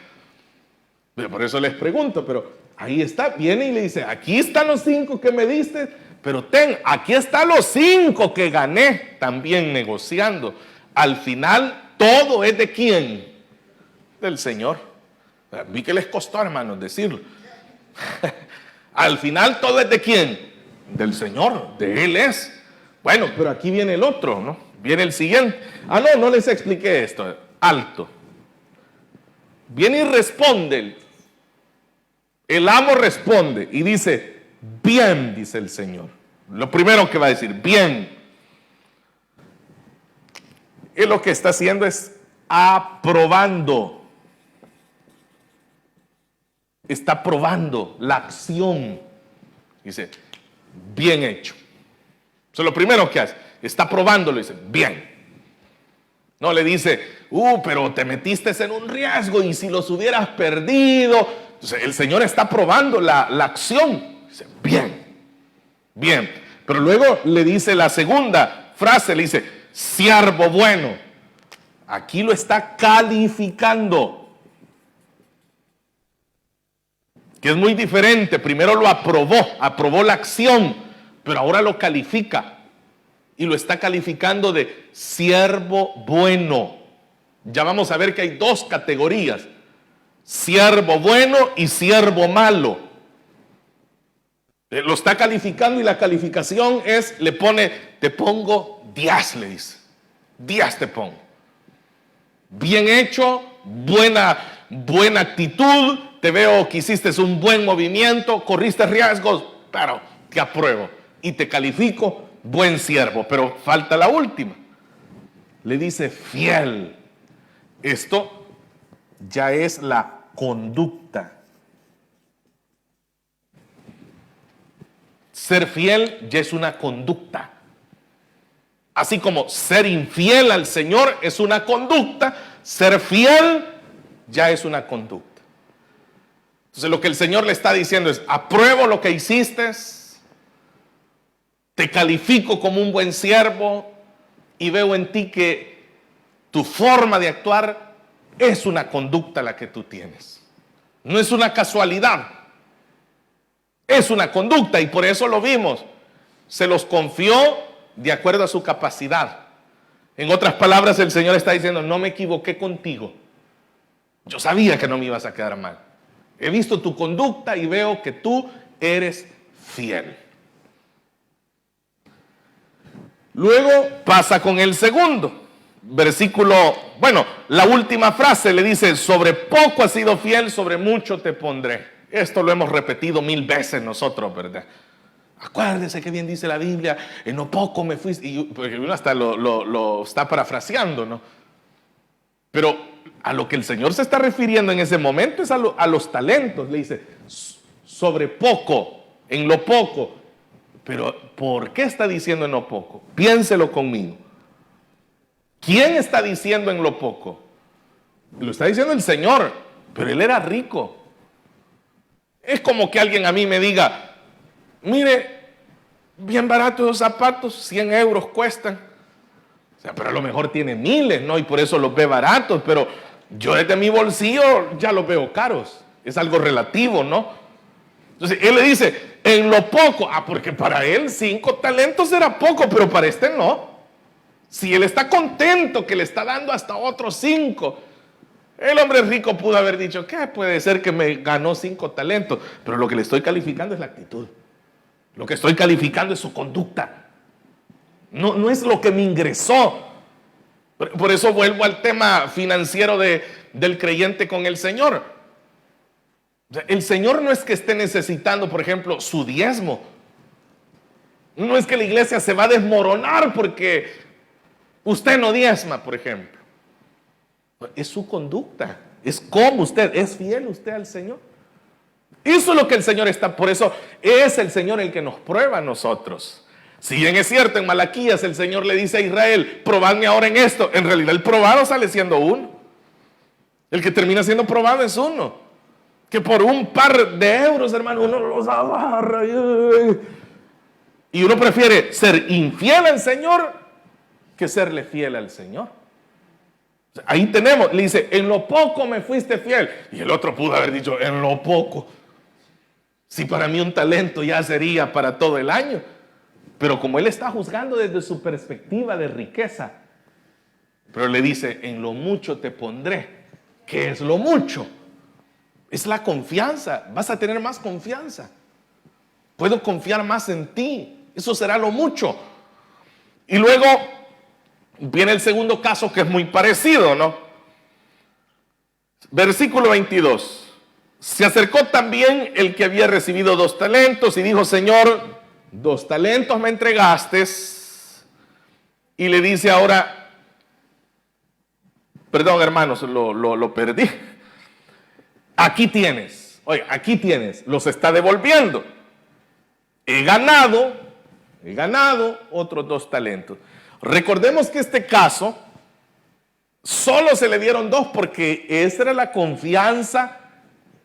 Pero por eso les pregunto, pero ahí está, viene y le dice, aquí están los 5 que me diste, pero aquí están los 5 que gané también negociando. Al final, todo es de ¿quién? Del Señor. Vi que les costó, hermanos, decirlo. Al final, todo es de ¿quién? Del Señor, de Él es. Bueno, pero aquí viene el otro, ¿no? Viene el siguiente. No les expliqué esto. Alto. Viene y responde. El amo responde y dice, bien, dice el Señor. Lo primero que va a decir, bien. Él lo que está haciendo es aprobando. Está probando la acción. Dice, bien hecho. Eso es lo primero que hace. Está probándolo y dice, bien. No le dice, pero te metiste en un riesgo y si los hubieras perdido. Entonces el Señor está probando la acción. Dice, bien, bien. Pero luego le dice la segunda frase, le dice, siervo bueno. Aquí lo está calificando. Que es muy diferente. Primero lo aprobó la acción, pero ahora lo califica. Y lo está calificando de siervo bueno. Ya vamos a ver que hay dos categorías. Siervo bueno y siervo malo. Lo está calificando y la calificación es, le pone, te pongo 10, le dice. 10 te pongo. Bien hecho, buena actitud, te veo que hiciste un buen movimiento, corriste riesgos, pero te apruebo y te califico buen siervo. Pero falta la última. Le dice fiel. Esto ya es la conducta. Ser fiel ya es una conducta. Así como ser infiel al Señor es una conducta, ser fiel ya es una conducta. Entonces lo que el Señor le está diciendo es, apruebo lo que hiciste, te califico como un buen siervo y veo en ti que tu forma de actuar es una conducta la que tú tienes. No es una casualidad, es una conducta y por eso lo vimos. Se los confió de acuerdo a su capacidad. En otras palabras, el Señor está diciendo, no me equivoqué contigo. Yo sabía que no me ibas a quedar mal. He visto tu conducta y veo que tú eres fiel. Luego pasa con el segundo. Versículo, la última frase le dice, sobre poco has sido fiel, sobre mucho te pondré. Esto lo hemos repetido 1000 veces nosotros, ¿verdad? Acuérdese que bien dice la Biblia, en lo poco me fuiste, y uno hasta lo está parafraseando, ¿no? Pero a lo que el Señor se está refiriendo en ese momento es a los talentos. Le dice, sobre poco, en lo poco. Pero ¿por qué está diciendo en lo poco? Piénselo conmigo. ¿Quién está diciendo en lo poco? Lo está diciendo el Señor, pero Él era rico. Es como que alguien a mí me diga, mire, bien baratos los zapatos, 100 euros cuestan. O sea, pero a lo mejor tiene miles, ¿no? Y por eso los ve baratos, pero yo desde mi bolsillo ya los veo caros. Es algo relativo, ¿no? Entonces, él le dice, en lo poco, porque para él 5 talentos era poco, pero para este no. Si él está contento que le está dando hasta otros 5, el hombre rico pudo haber dicho, ¿qué puede ser que me ganó 5 talentos? Pero lo que le estoy calificando es la actitud. Lo que estoy calificando es su conducta. No es lo que me ingresó. Por eso vuelvo al tema financiero del creyente con el Señor. El Señor no es que esté necesitando, por ejemplo, su diezmo. No es que la iglesia se va a desmoronar porque usted no diezma, por ejemplo. Es su conducta. Es como usted, es fiel usted al Señor. Eso es lo que el Señor está, por eso es el Señor el que nos prueba a nosotros. Si bien es cierto, en Malaquías el Señor le dice a Israel, probadme ahora en esto. En realidad el probado sale siendo uno. El que termina siendo probado es uno. Que por un par de euros, hermano, uno los agarra. Y uno prefiere ser infiel al Señor que serle fiel al Señor. Ahí tenemos, le dice, en lo poco me fuiste fiel. Y el otro pudo haber dicho, en lo poco. Si para mí un talento ya sería para todo el año. Pero como él está juzgando desde su perspectiva de riqueza, pero le dice, en lo mucho te pondré. ¿Qué es lo mucho? Es la confianza. Vas a tener más confianza. Puedo confiar más en ti. Eso será lo mucho. Y luego viene el segundo caso que es muy parecido, ¿no? Versículo 22. Se acercó también el que había recibido 2 talentos y dijo, Señor, 2 talentos me entregaste. Y le dice ahora, perdón hermanos, lo perdí. Aquí tienes, oye, aquí tienes, los está devolviendo. He ganado el ganado, otros 2 talentos. Recordemos que este caso solo se le dieron 2 porque esa era la confianza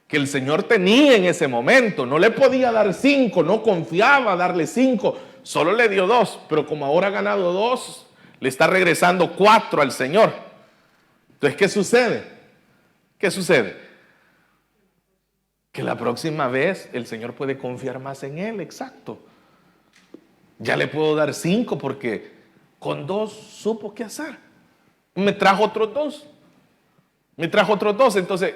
que el Señor tenía en ese momento. No le podía dar 5, no confiaba darle 5, solo le dio 2, pero como ahora ha ganado 2, le está regresando 4 al Señor. Entonces, ¿qué sucede? ¿Qué sucede? Que la próxima vez el Señor puede confiar más en él, exacto. Ya le puedo dar 5 porque con 2 supo qué hacer. Me trajo otros 2. Entonces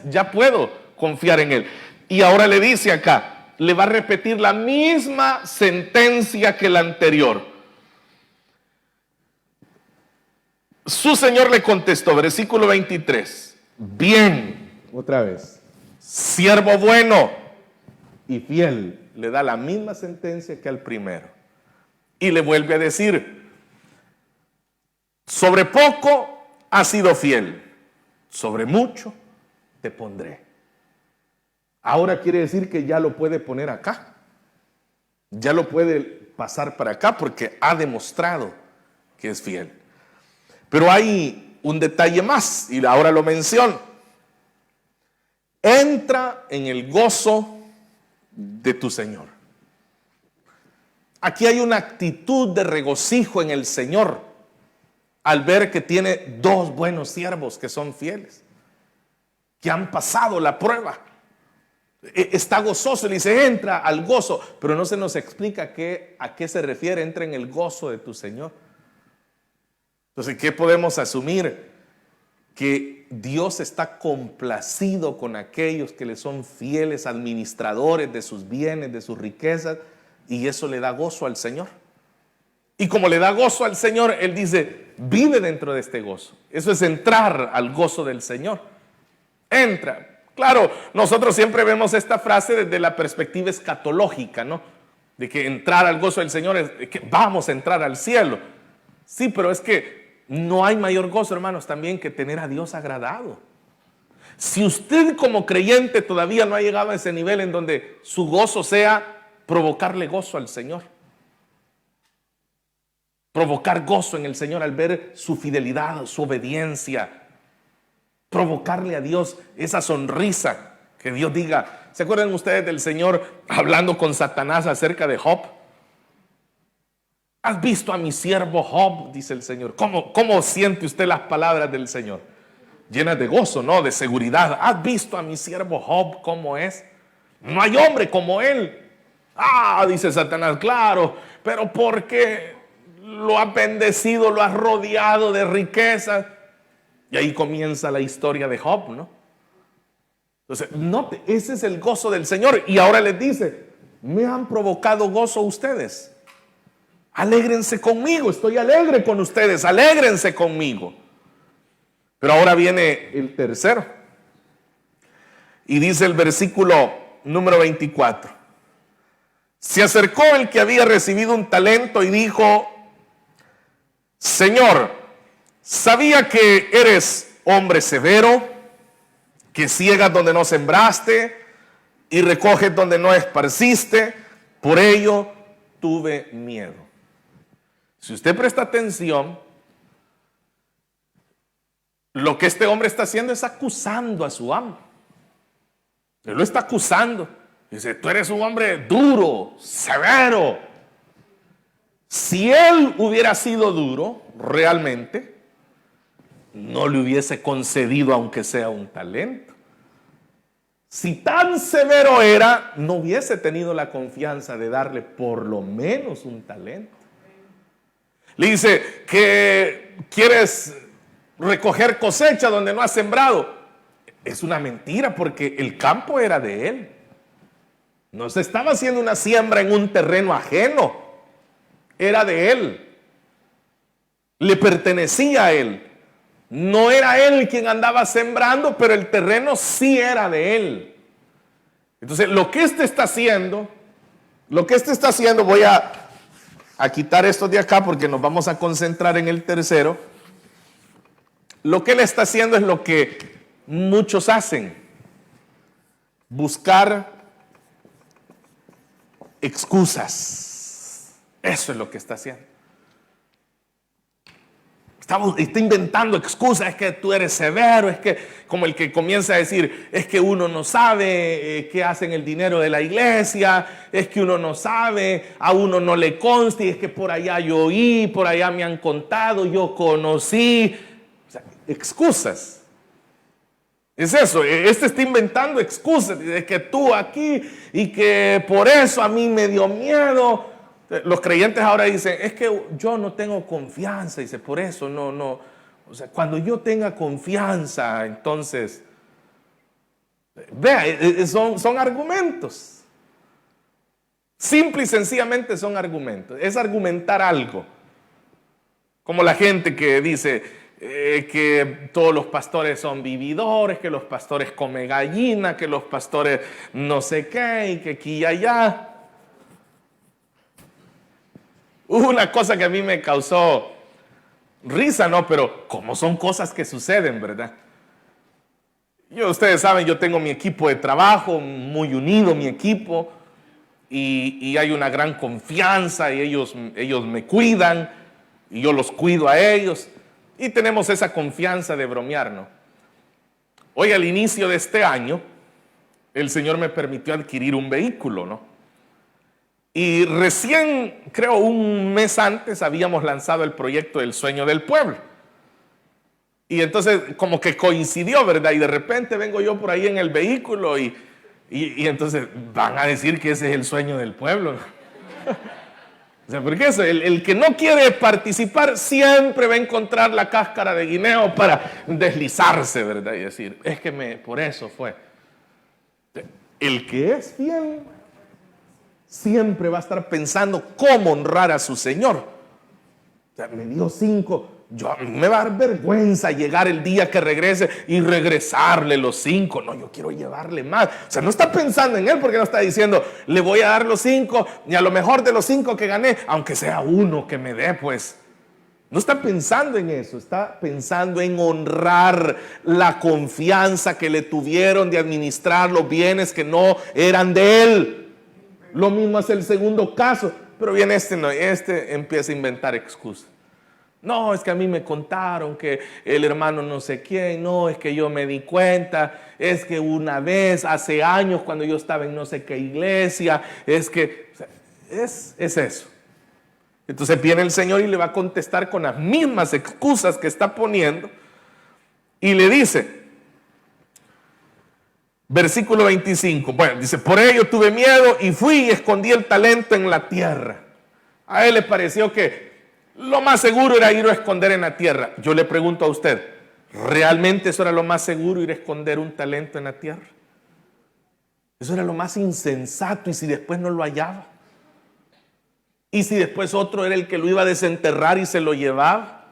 ya puedo confiar en él. Y ahora le dice acá, le va a repetir la misma sentencia que la anterior. Su señor le contestó, versículo 23, bien, otra vez, siervo bueno y fiel. Le da la misma sentencia que al primero. Y le vuelve a decir, sobre poco has sido fiel, sobre mucho te pondré. Ahora quiere decir que ya lo puede poner acá. Ya lo puede pasar para acá porque ha demostrado que es fiel. Pero hay un detalle más y ahora lo menciono. Entra en el gozo de tu Señor. Aquí hay una actitud de regocijo en el Señor al ver que tiene 2 buenos siervos que son fieles, que han pasado la prueba. Está gozoso y le dice, entra al gozo, pero no se nos explica a qué se refiere, entra en el gozo de tu Señor. Entonces, ¿qué podemos asumir? Que Dios está complacido con aquellos que le son fieles administradores de sus bienes, de sus riquezas, y eso le da gozo al Señor. Y como le da gozo al Señor, Él dice, vive dentro de este gozo. Eso es entrar al gozo del Señor. Entra. Claro, nosotros siempre vemos esta frase desde la perspectiva escatológica, ¿no? De que entrar al gozo del Señor es que vamos a entrar al cielo. Sí, pero es que no hay mayor gozo, hermanos, también que tener a Dios agradado. Si usted como creyente todavía no ha llegado a ese nivel en donde su gozo sea provocarle gozo al Señor, provocar gozo en el Señor al ver su fidelidad, su obediencia, provocarle a Dios esa sonrisa, que Dios diga, ¿se acuerdan ustedes del Señor hablando con Satanás acerca de Job? ¿Has visto a mi siervo Job? Dice el Señor. ¿Cómo siente usted las palabras del Señor? Llenas de gozo, ¿no? De seguridad. ¿Has visto a mi siervo Job cómo es? No hay hombre como él. Dice Satanás, claro, pero porque lo has bendecido, lo has rodeado de riquezas. Y ahí comienza la historia de Job, ¿no? Entonces, note, ese es el gozo del Señor. Y ahora les dice, me han provocado gozo ustedes. Alégrense conmigo, estoy alegre con ustedes, alégrense conmigo. Pero ahora viene el tercero. Y dice el versículo número 24. Se acercó el que había recibido un talento y dijo, Señor, sabía que eres hombre severo, que ciegas donde no sembraste y recoges donde no esparciste, por ello tuve miedo. Si usted presta atención, lo que este hombre está haciendo es acusando a su amo. Él lo está acusando. Dice, tú eres un hombre duro, severo. Si él hubiera sido duro, realmente, no le hubiese concedido aunque sea un talento. Si tan severo era, no hubiese tenido la confianza de darle por lo menos un talento. Le dice que quieres recoger cosecha donde no has sembrado. Es una mentira porque el campo era de él. No se estaba haciendo una siembra en un terreno ajeno. Era de él. Le pertenecía a él. No era él quien andaba sembrando, pero el terreno sí era de él. Entonces, lo que este está haciendo, voy a quitar esto de acá porque nos vamos a concentrar en el tercero. Lo que él está haciendo es lo que muchos hacen: buscar excusas. Eso es lo que está haciendo. Está inventando excusas, es que tú eres severo, es que como el que comienza a decir, es que uno no sabe qué hacen el dinero de la iglesia, es que uno no sabe, a uno no le consta, y es que por allá yo oí, por allá me han contado, yo conocí. O sea, excusas. Es eso, este está inventando excusas, de que tú aquí y que por eso a mí me dio miedo. Los creyentes ahora dicen, es que yo no tengo confianza, dice, por eso no. O sea, cuando yo tenga confianza, entonces, vea, son argumentos. Simple y sencillamente son argumentos. Es argumentar algo. Como la gente que dice que todos los pastores son vividores, que los pastores comen gallina, que los pastores no sé qué, y que aquí y allá. Hubo una cosa que a mí me causó risa, ¿no? Pero como son cosas que suceden, ¿verdad? Ustedes saben, yo tengo mi equipo de trabajo, muy unido mi equipo, y hay una gran confianza, y ellos me cuidan, y yo los cuido a ellos, y tenemos esa confianza de bromear, ¿no? Hoy al inicio de este año, el Señor me permitió adquirir un vehículo, ¿no? Y recién, creo un mes antes, habíamos lanzado el proyecto del Sueño del Pueblo. Y entonces como que coincidió, ¿verdad? Y de repente vengo yo por ahí en el vehículo y entonces van a decir que ese es el sueño del pueblo. O sea, porque eso, el que no quiere participar siempre va a encontrar la cáscara de guineo para deslizarse, ¿verdad? Y decir, es que por eso fue. El que es fiel siempre va a estar pensando cómo honrar a su Señor. O sea, me dio 5. A mí me va a dar vergüenza llegar el día que regrese y regresarle los 5. No, yo quiero llevarle más. O sea, no está pensando en él porque no está diciendo, le voy a dar los 5 y a lo mejor de los 5 que gané, aunque sea 1 que me dé, pues. No está pensando en eso, está pensando en honrar la confianza que le tuvieron de administrar los bienes que no eran de él. Lo mismo es el segundo caso, pero viene este empieza a inventar excusas. No, es que a mí me contaron que el hermano no sé quién, no, es que yo me di cuenta, es que una vez, hace años, cuando yo estaba en no sé qué iglesia, es que, o sea, es eso. Entonces viene el Señor y le va a contestar con las mismas excusas que está poniendo y le dice, versículo 25, bueno, dice, por ello tuve miedo y fui y escondí el talento en la tierra. A él le pareció que lo más seguro era ir a esconder en la tierra. Yo le pregunto a usted, ¿realmente eso era lo más seguro, ir a esconder un talento en la tierra? Eso era lo más insensato. ¿Y si después no lo hallaba? ¿Y si después otro era el que lo iba a desenterrar y se lo llevaba?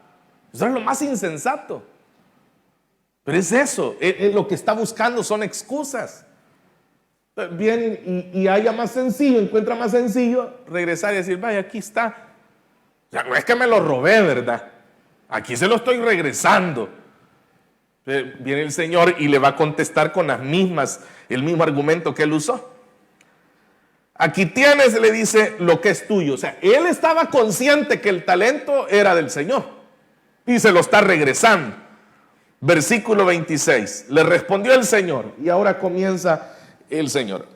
Eso era lo más insensato. Pero es eso, lo que está buscando son excusas. Viene y haya más sencillo, encuentra más sencillo regresar y decir, vaya, aquí está. O sea, no es que me lo robé, ¿verdad? Aquí se lo estoy regresando. Viene el Señor y le va a contestar con las mismas, el mismo argumento que él usó. Aquí tienes, le dice, lo que es tuyo. O sea, él estaba consciente que el talento era del Señor y se lo está regresando. Versículo 26, le respondió el Señor, y ahora comienza el Señor.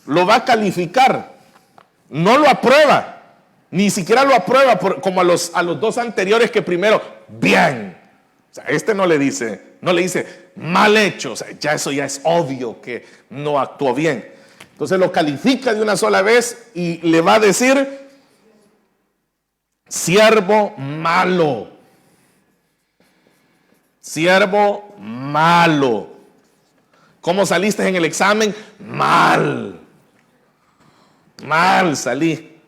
Lo va a calificar, no lo aprueba. Ni siquiera lo aprueba como a los 2 anteriores que primero, bien. O sea, no le dice mal hecho. O sea, eso ya es obvio que no actuó bien. Entonces lo califica de una sola vez y le va a decir, siervo malo. Siervo malo. ¿Cómo saliste en el examen? Mal. Mal salí.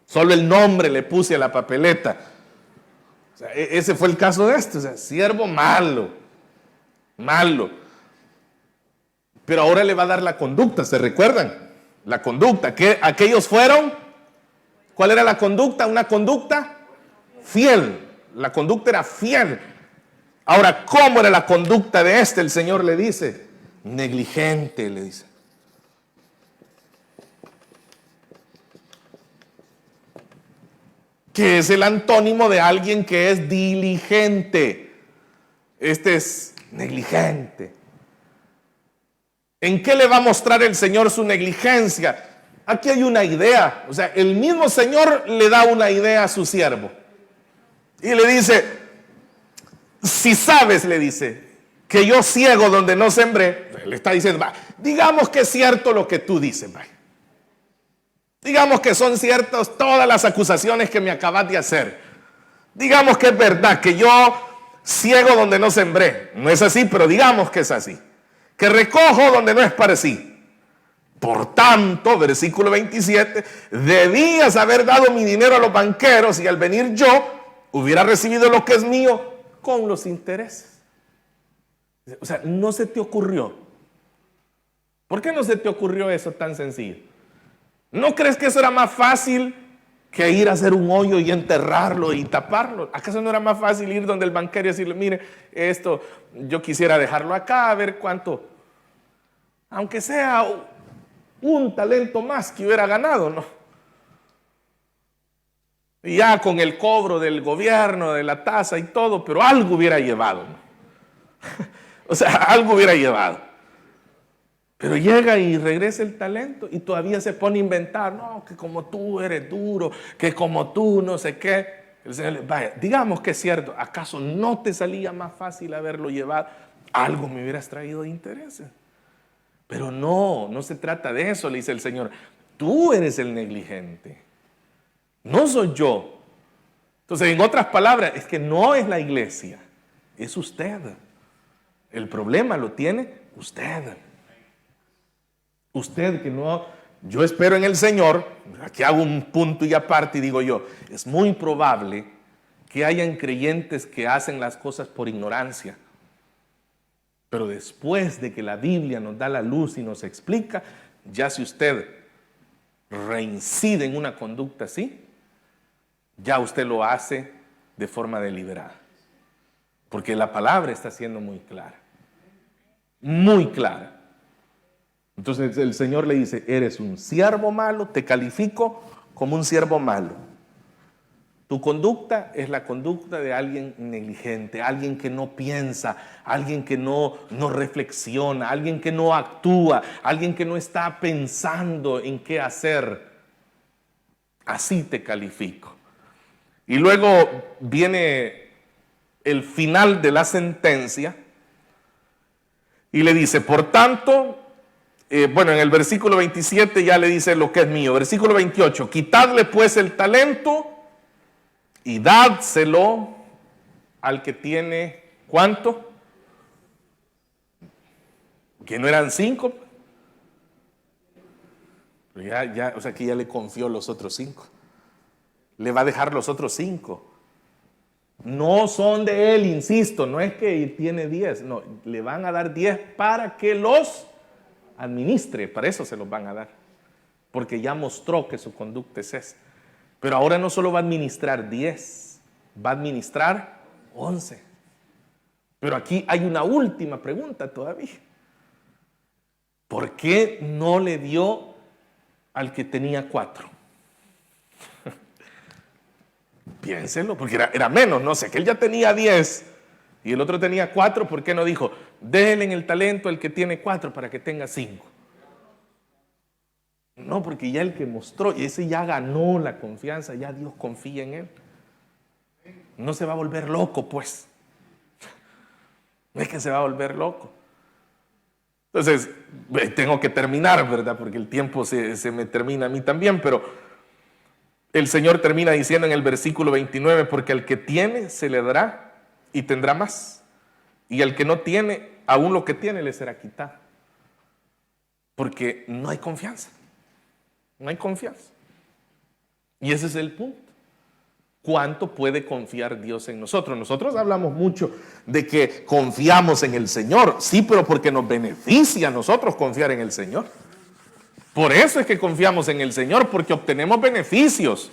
Solo el nombre le puse a la papeleta. O sea, ese fue el caso de este. O sea, siervo malo. Malo. Pero ahora le va a dar la conducta, ¿se recuerdan? La conducta. Que aquellos fueron. ¿Cuál era la conducta? Una conducta fiel. La conducta era fiel. Ahora, ¿cómo era la conducta de este? El Señor le dice, negligente, le dice. que es el antónimo de alguien que es diligente. Este es negligente. ¿En qué le va a mostrar el Señor su negligencia? Aquí hay una idea. O sea, el mismo Señor le da una idea a su siervo. Y le dice, si sabes, le dice, que yo ciego donde no sembré, le está diciendo, va, digamos que es cierto lo que tú dices, va. Digamos que son ciertas todas las acusaciones que me acabas de hacer. Digamos que es verdad que yo ciego donde no sembré. No es así, pero digamos que es así. Que recojo donde no es para sí. Por tanto, versículo 27, debías haber dado mi dinero a los banqueros y al venir yo hubiera recibido lo que es mío con los intereses. O sea, no se te ocurrió. ¿Por qué no se te ocurrió eso tan sencillo? ¿No crees que eso era más fácil que ir a hacer un hoyo y enterrarlo y taparlo? ¿Acaso no era más fácil ir donde el banquero y decirle, mire, esto yo quisiera dejarlo acá, a ver cuánto, aunque sea un talento más que hubiera ganado, ¿no? Y ya con el cobro del gobierno, de la tasa y todo, pero algo hubiera llevado, ¿no? O sea, algo hubiera llevado. Pero llega y regresa el talento y todavía se pone a inventar, no, que como tú eres duro, que como tú no sé qué. El Señor le, vaya, digamos que es cierto, ¿acaso no te salía más fácil haberlo llevado? Algo me hubieras traído de intereses. Pero no se trata de eso, le dice el Señor. Tú eres el negligente, no soy yo. Entonces, en otras palabras, es que no es la iglesia, es usted. El problema lo tiene usted. Usted que no, yo espero en el Señor, aquí hago un punto y aparte y digo yo, es muy probable que hayan creyentes que hacen las cosas por ignorancia. Pero después de que la Biblia nos da la luz y nos explica, ya si usted reincide en una conducta así, ya usted lo hace de forma deliberada. Porque la palabra está siendo muy clara. Muy clara. Entonces el Señor le dice, eres un siervo malo, te califico como un siervo malo. Tu conducta es la conducta de alguien negligente, alguien que no piensa, alguien que no reflexiona, alguien que no actúa, alguien que no está pensando en qué hacer. Así te califico. Y luego viene el final de la sentencia y le dice, por tanto, en el versículo 27 ya le dice lo que es mío. Versículo 28, quitadle pues el talento y dádselo al que tiene, ¿cuánto? Que no eran 5. O sea que ya le confió los otros 5. Le va a dejar los otros 5. No son de él, insisto, no es que tiene 10, no, le van a dar 10 para que los administre, para eso se los van a dar, porque ya mostró que su conducta es esa. Pero ahora no solo va a administrar 10, va a administrar 11. Pero aquí hay una última pregunta todavía. ¿Por qué no le dio al que tenía 4? Piénsenlo, porque era menos, no sé, que él ya tenía 10 y el otro tenía 4, ¿por qué no dijo, déjenle en el talento al que tiene 4 para que tenga 5? No, porque ya el que mostró, y ese ya ganó la confianza, ya Dios confía en él. No se va a volver loco, pues. No es que se va a volver loco. Entonces, tengo que terminar, ¿verdad? Porque el tiempo se me termina a mí también, pero el Señor termina diciendo en el versículo 29, porque al que tiene se le dará y tendrá más. Y al que no tiene, aún lo que tiene le será quitado. Porque no hay confianza. No hay confianza. Y ese es el punto. ¿Cuánto puede confiar Dios en nosotros? Nosotros hablamos mucho de que confiamos en el Señor. Sí, pero porque nos beneficia a nosotros confiar en el Señor. Por eso es que confiamos en el Señor, porque obtenemos beneficios.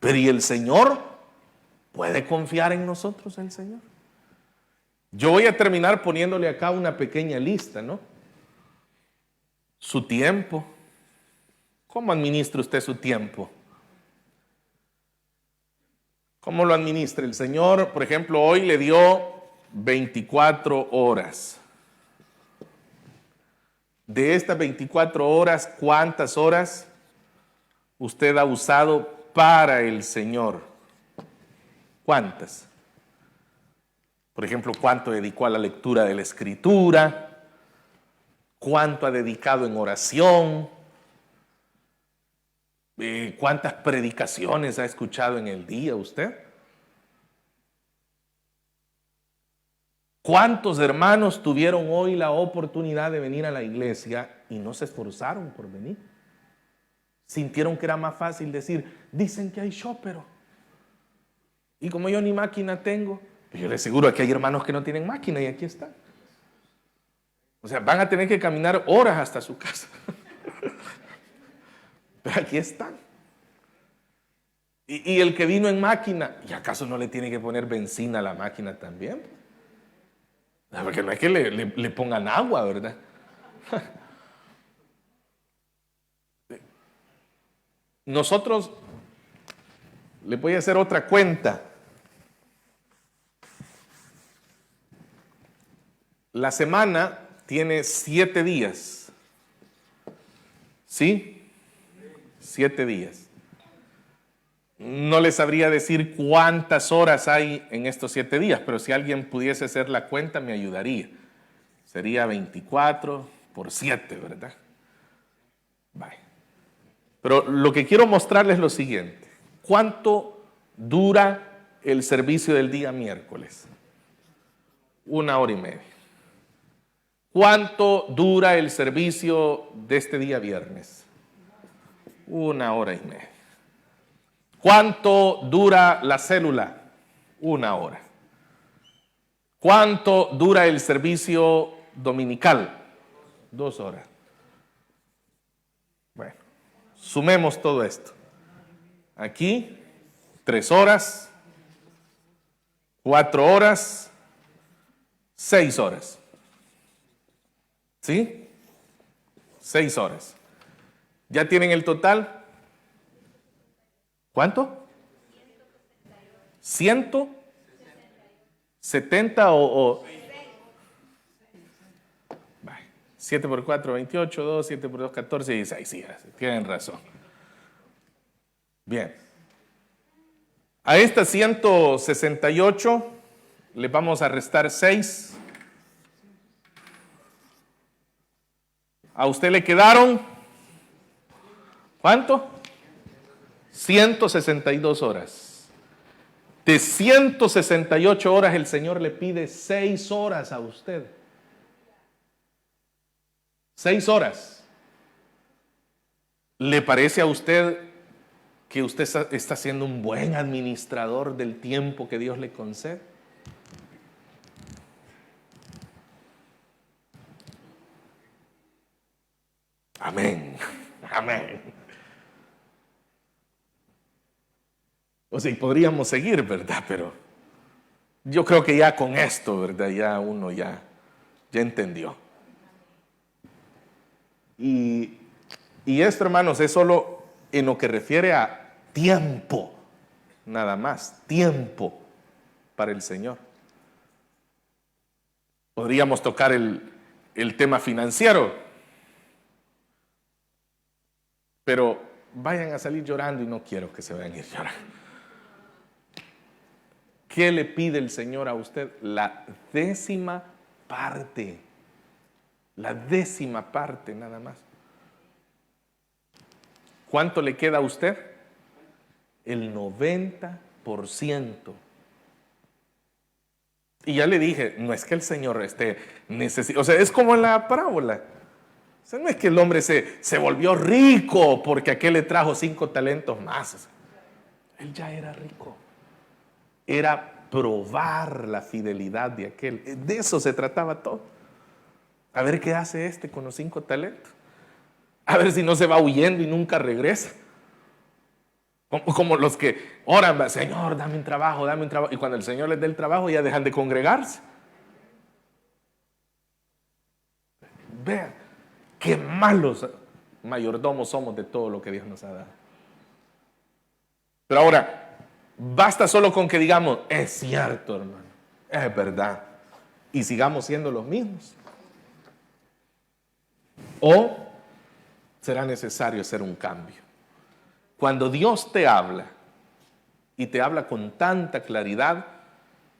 Pero ¿y el Señor? ¿Puede confiar en nosotros el Señor? Yo voy a terminar poniéndole acá una pequeña lista, ¿no? Su tiempo. ¿Cómo administra usted su tiempo? ¿Cómo lo administra? El Señor, por ejemplo, hoy le dio 24 horas. De estas 24 horas, ¿cuántas horas usted ha usado para el Señor? ¿Cuántas? Por ejemplo, ¿cuánto dedicó a la lectura de la Escritura? ¿Cuánto ha dedicado en oración? ¿Cuántas predicaciones ha escuchado en el día usted? ¿Cuántos hermanos tuvieron hoy la oportunidad de venir a la iglesia y no se esforzaron por venir? Sintieron que era más fácil decir, dicen que hay show, pero y como yo ni máquina tengo, pues yo les aseguro que hay hermanos que no tienen máquina y aquí están. O sea, van a tener que caminar horas hasta su casa. Pero aquí están. Y el que vino en máquina, ¿y acaso no le tiene que poner benzina a la máquina también? Porque no es que le pongan agua, ¿verdad? Nosotros, le voy a hacer otra cuenta. La semana tiene 7 días. ¿Sí? 7 días. No les sabría decir cuántas horas hay en estos 7 días, pero si alguien pudiese hacer la cuenta me ayudaría. Sería 24 por 7, ¿verdad? Vale. Pero lo que quiero mostrarles es lo siguiente. ¿Cuánto dura el servicio del día miércoles? 1 hora y media. ¿Cuánto dura el servicio de este día viernes? 1 hora y media. ¿Cuánto dura la célula? 1 hora. ¿Cuánto dura el servicio dominical? 2 horas. Bueno, sumemos todo esto. Aquí, 3 horas, 4 horas, 6 horas. ¿Sí? 6 horas. ¿Ya tienen el total? ¿Cuánto? 170 o 7 por 4, 28, 2, 7 por 2, 14, 16. Sí, tienen razón. Bien. A estas 168 le vamos a restar 6. A usted le quedaron, ¿cuánto? 162 horas. De 168 horas el Señor le pide 6 horas a usted. 6 horas. ¿Le parece a usted que usted está siendo un buen administrador del tiempo que Dios le concede? Amén. Amén. O sea, y podríamos seguir, ¿verdad? Pero yo creo que ya con esto, ¿verdad? Ya uno ya entendió. Y esto, hermanos, es solo en lo que refiere a tiempo, nada más, tiempo para el Señor. Podríamos tocar el tema financiero, pero vayan a salir llorando y no quiero que se vayan a ir llorando. ¿Qué le pide el Señor a usted? La 10ª parte. La 10ª parte nada más. ¿Cuánto le queda a usted? El 90%. Y ya le dije, no es que el Señor necesita, o sea, es como en la parábola. O sea, no es que el hombre se volvió rico porque aquel le trajo 5 talentos más. O sea, él ya era rico. Era probar la fidelidad de aquel. De eso se trataba todo. A ver qué hace este con los 5 talentos. A ver si no se va huyendo y nunca regresa. Como los que oran, Señor, dame un trabajo, dame un trabajo. Y cuando el Señor les dé el trabajo ya dejan de congregarse. Vean, qué malos mayordomos somos de todo lo que Dios nos ha dado. Pero ahora, Basta solo con que digamos, es cierto, hermano, es verdad, y sigamos siendo los mismos. O será necesario hacer un cambio. Cuando Dios te habla, y te habla con tanta claridad,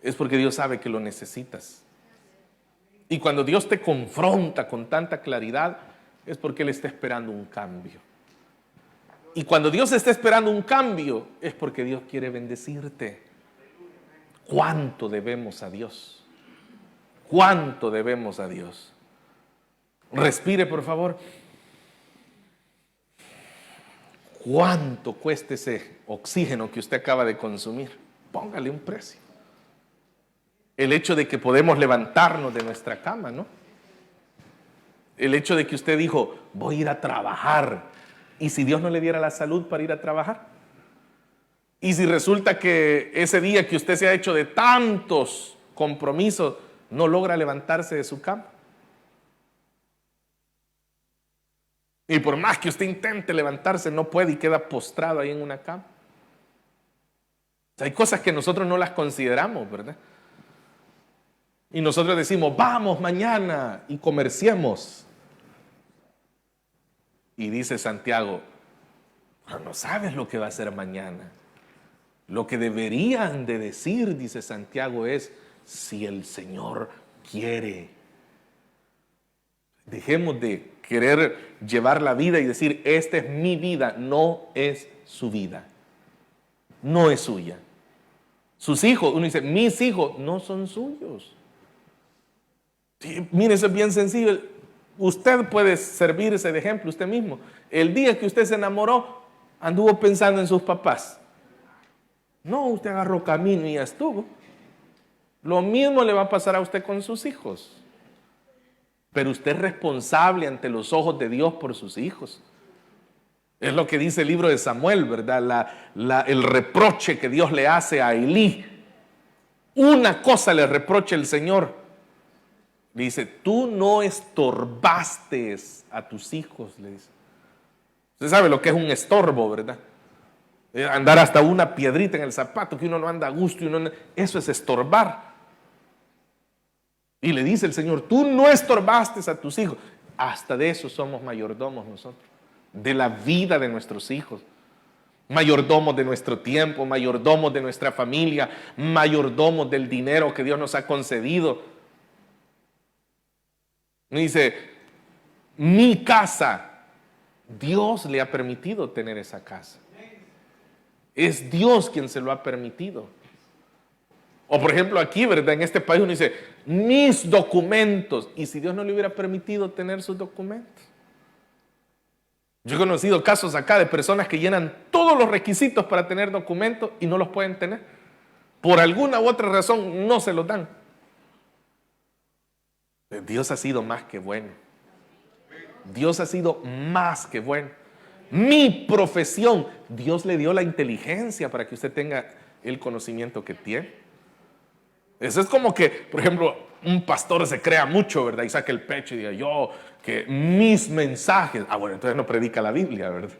es porque Dios sabe que lo necesitas. Y cuando Dios te confronta con tanta claridad, es porque Él está esperando un cambio. Y cuando Dios está esperando un cambio, es porque Dios quiere bendecirte. ¿Cuánto debemos a Dios? ¿Cuánto debemos a Dios? Respire, por favor. ¿Cuánto cuesta ese oxígeno que usted acaba de consumir? Póngale un precio. El hecho de que podemos levantarnos de nuestra cama, ¿no? El hecho de que usted dijo, voy a ir a trabajar. ¿Y si Dios no le diera la salud para ir a trabajar? ¿Y si resulta que ese día que usted se ha hecho de tantos compromisos, no logra levantarse de su cama? Y por más que usted intente levantarse, no puede y queda postrado ahí en una cama. O sea, hay cosas que nosotros no las consideramos, ¿verdad? Y nosotros decimos, vamos mañana y comerciemos. Y dice Santiago, no sabes lo que va a ser mañana. Lo que deberían de decir, dice Santiago, es, si el Señor quiere. Dejemos de querer llevar la vida y decir, esta es mi vida, no es su vida. No es suya. Sus hijos, uno dice, mis hijos no son suyos. Sí, mire, eso es bien sencillo. Usted puede servirse de ejemplo usted mismo. El día que usted se enamoró, anduvo pensando en sus papás. No, usted agarró camino y ya estuvo. Lo mismo le va a pasar a usted con sus hijos. Pero usted es responsable ante los ojos de Dios por sus hijos. Es lo que dice el libro de Samuel, ¿verdad? El reproche que Dios le hace a Elí. Una cosa le reprocha el Señor. Dice, tú no estorbaste a tus hijos, le dice. Usted sabe lo que es un estorbo, ¿verdad? Andar hasta una piedrita en el zapato, que uno no anda a gusto, eso es estorbar. Y le dice el Señor, tú no estorbaste a tus hijos. Hasta de eso somos mayordomos nosotros, de la vida de nuestros hijos. Mayordomos de nuestro tiempo, mayordomos de nuestra familia, mayordomos del dinero que Dios nos ha concedido. Dice, mi casa, Dios le ha permitido tener esa casa. Es Dios quien se lo ha permitido. O por ejemplo aquí, ¿verdad? En este país uno dice, mis documentos. ¿Y si Dios no le hubiera permitido tener sus documentos? Yo he conocido casos acá de personas que llenan todos los requisitos para tener documentos y no los pueden tener. Por alguna u otra razón no se los dan. Dios ha sido más que bueno. Dios ha sido más que bueno. Mi profesión, Dios le dio la inteligencia para que usted tenga el conocimiento que tiene. Eso es como que, por ejemplo, un pastor se crea mucho, ¿verdad? Y saca el pecho y diga, yo, que mis mensajes. Bueno, entonces no predica la Biblia, ¿verdad?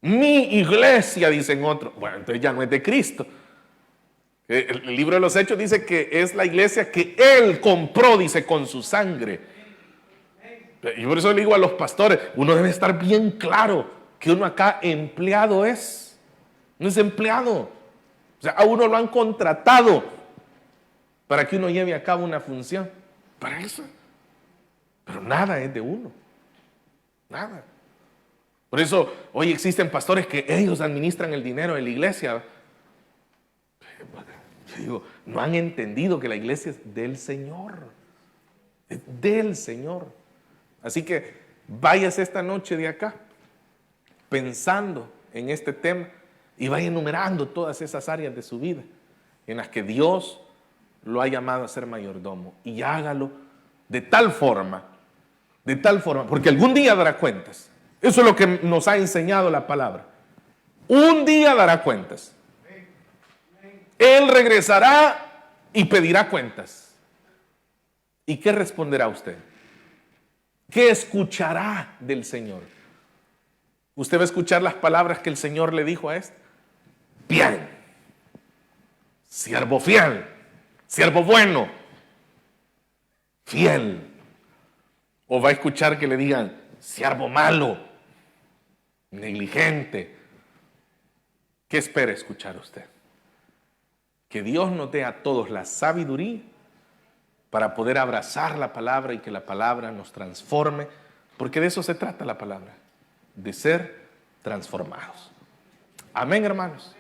Mi iglesia, dicen otros. Bueno, entonces ya no es de Cristo. El libro de los Hechos dice que es la iglesia que Él compró, dice, con su sangre. Y por eso le digo a los pastores, uno debe estar bien claro que uno acá empleado es. No es empleado. O sea, a uno lo han contratado para que uno lleve a cabo una función. Para eso. Pero nada es de uno. Nada. Por eso hoy existen pastores que ellos administran el dinero de la iglesia. Yo digo, no han entendido que la iglesia es del Señor. Es del Señor. Así que váyase esta noche de acá pensando en este tema y vaya enumerando todas esas áreas de su vida en las que Dios lo ha llamado a ser mayordomo, y hágalo de tal forma, porque algún día dará cuentas. Eso es lo que nos ha enseñado la palabra. Un día dará cuentas. Él regresará y pedirá cuentas. ¿Y qué responderá usted? ¿Qué escuchará del Señor? ¿Usted va a escuchar las palabras que el Señor le dijo a este? Bien. Siervo fiel, siervo bueno, fiel. O va a escuchar que le digan, siervo malo, negligente. ¿Qué espera escuchar usted? Que Dios nos dé a todos la sabiduría para poder abrazar la palabra y que la palabra nos transforme, porque de eso se trata la palabra, de ser transformados. Amén, hermanos.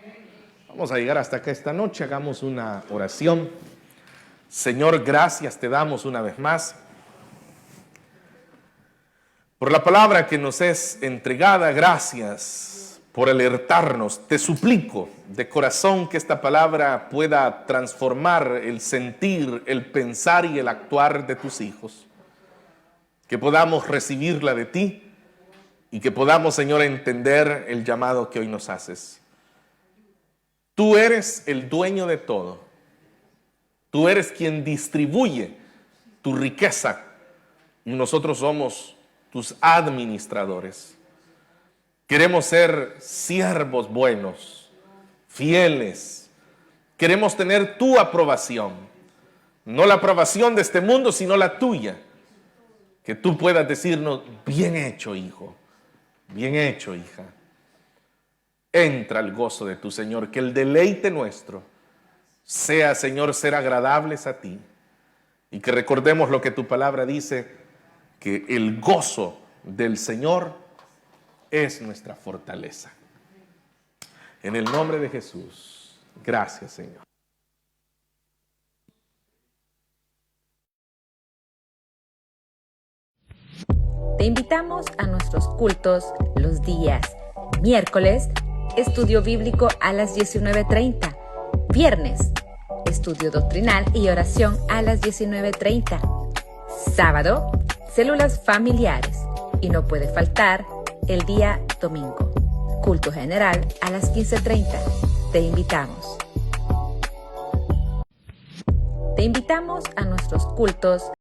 Vamos a llegar hasta acá esta noche, hagamos una oración. Señor, gracias te damos una vez más por la palabra que nos es entregada. Gracias por alertarnos. Te suplico de corazón que esta palabra pueda transformar el sentir, el pensar y el actuar de tus hijos. Que podamos recibirla de ti y que podamos, Señor, entender el llamado que hoy nos haces. Tú eres el dueño de todo. Tú eres quien distribuye tu riqueza y nosotros somos tus administradores. Queremos ser siervos buenos, fieles. Queremos tener tu aprobación. No la aprobación de este mundo, sino la tuya. Que tú puedas decirnos, bien hecho, hijo. Bien hecho, hija. Entra al gozo de tu Señor, que el deleite nuestro sea, Señor, ser agradables a ti. Y que recordemos lo que tu palabra dice, que el gozo del Señor es nuestra fortaleza. En el nombre de Jesús, gracias, Señor. Te invitamos a nuestros cultos los días miércoles, estudio bíblico a las 19:30. Viernes, estudio doctrinal y oración a las 19:30. Sábado, células familiares. Y no puede faltar el día domingo, culto general a las 15:30. Te invitamos. Te invitamos a nuestros cultos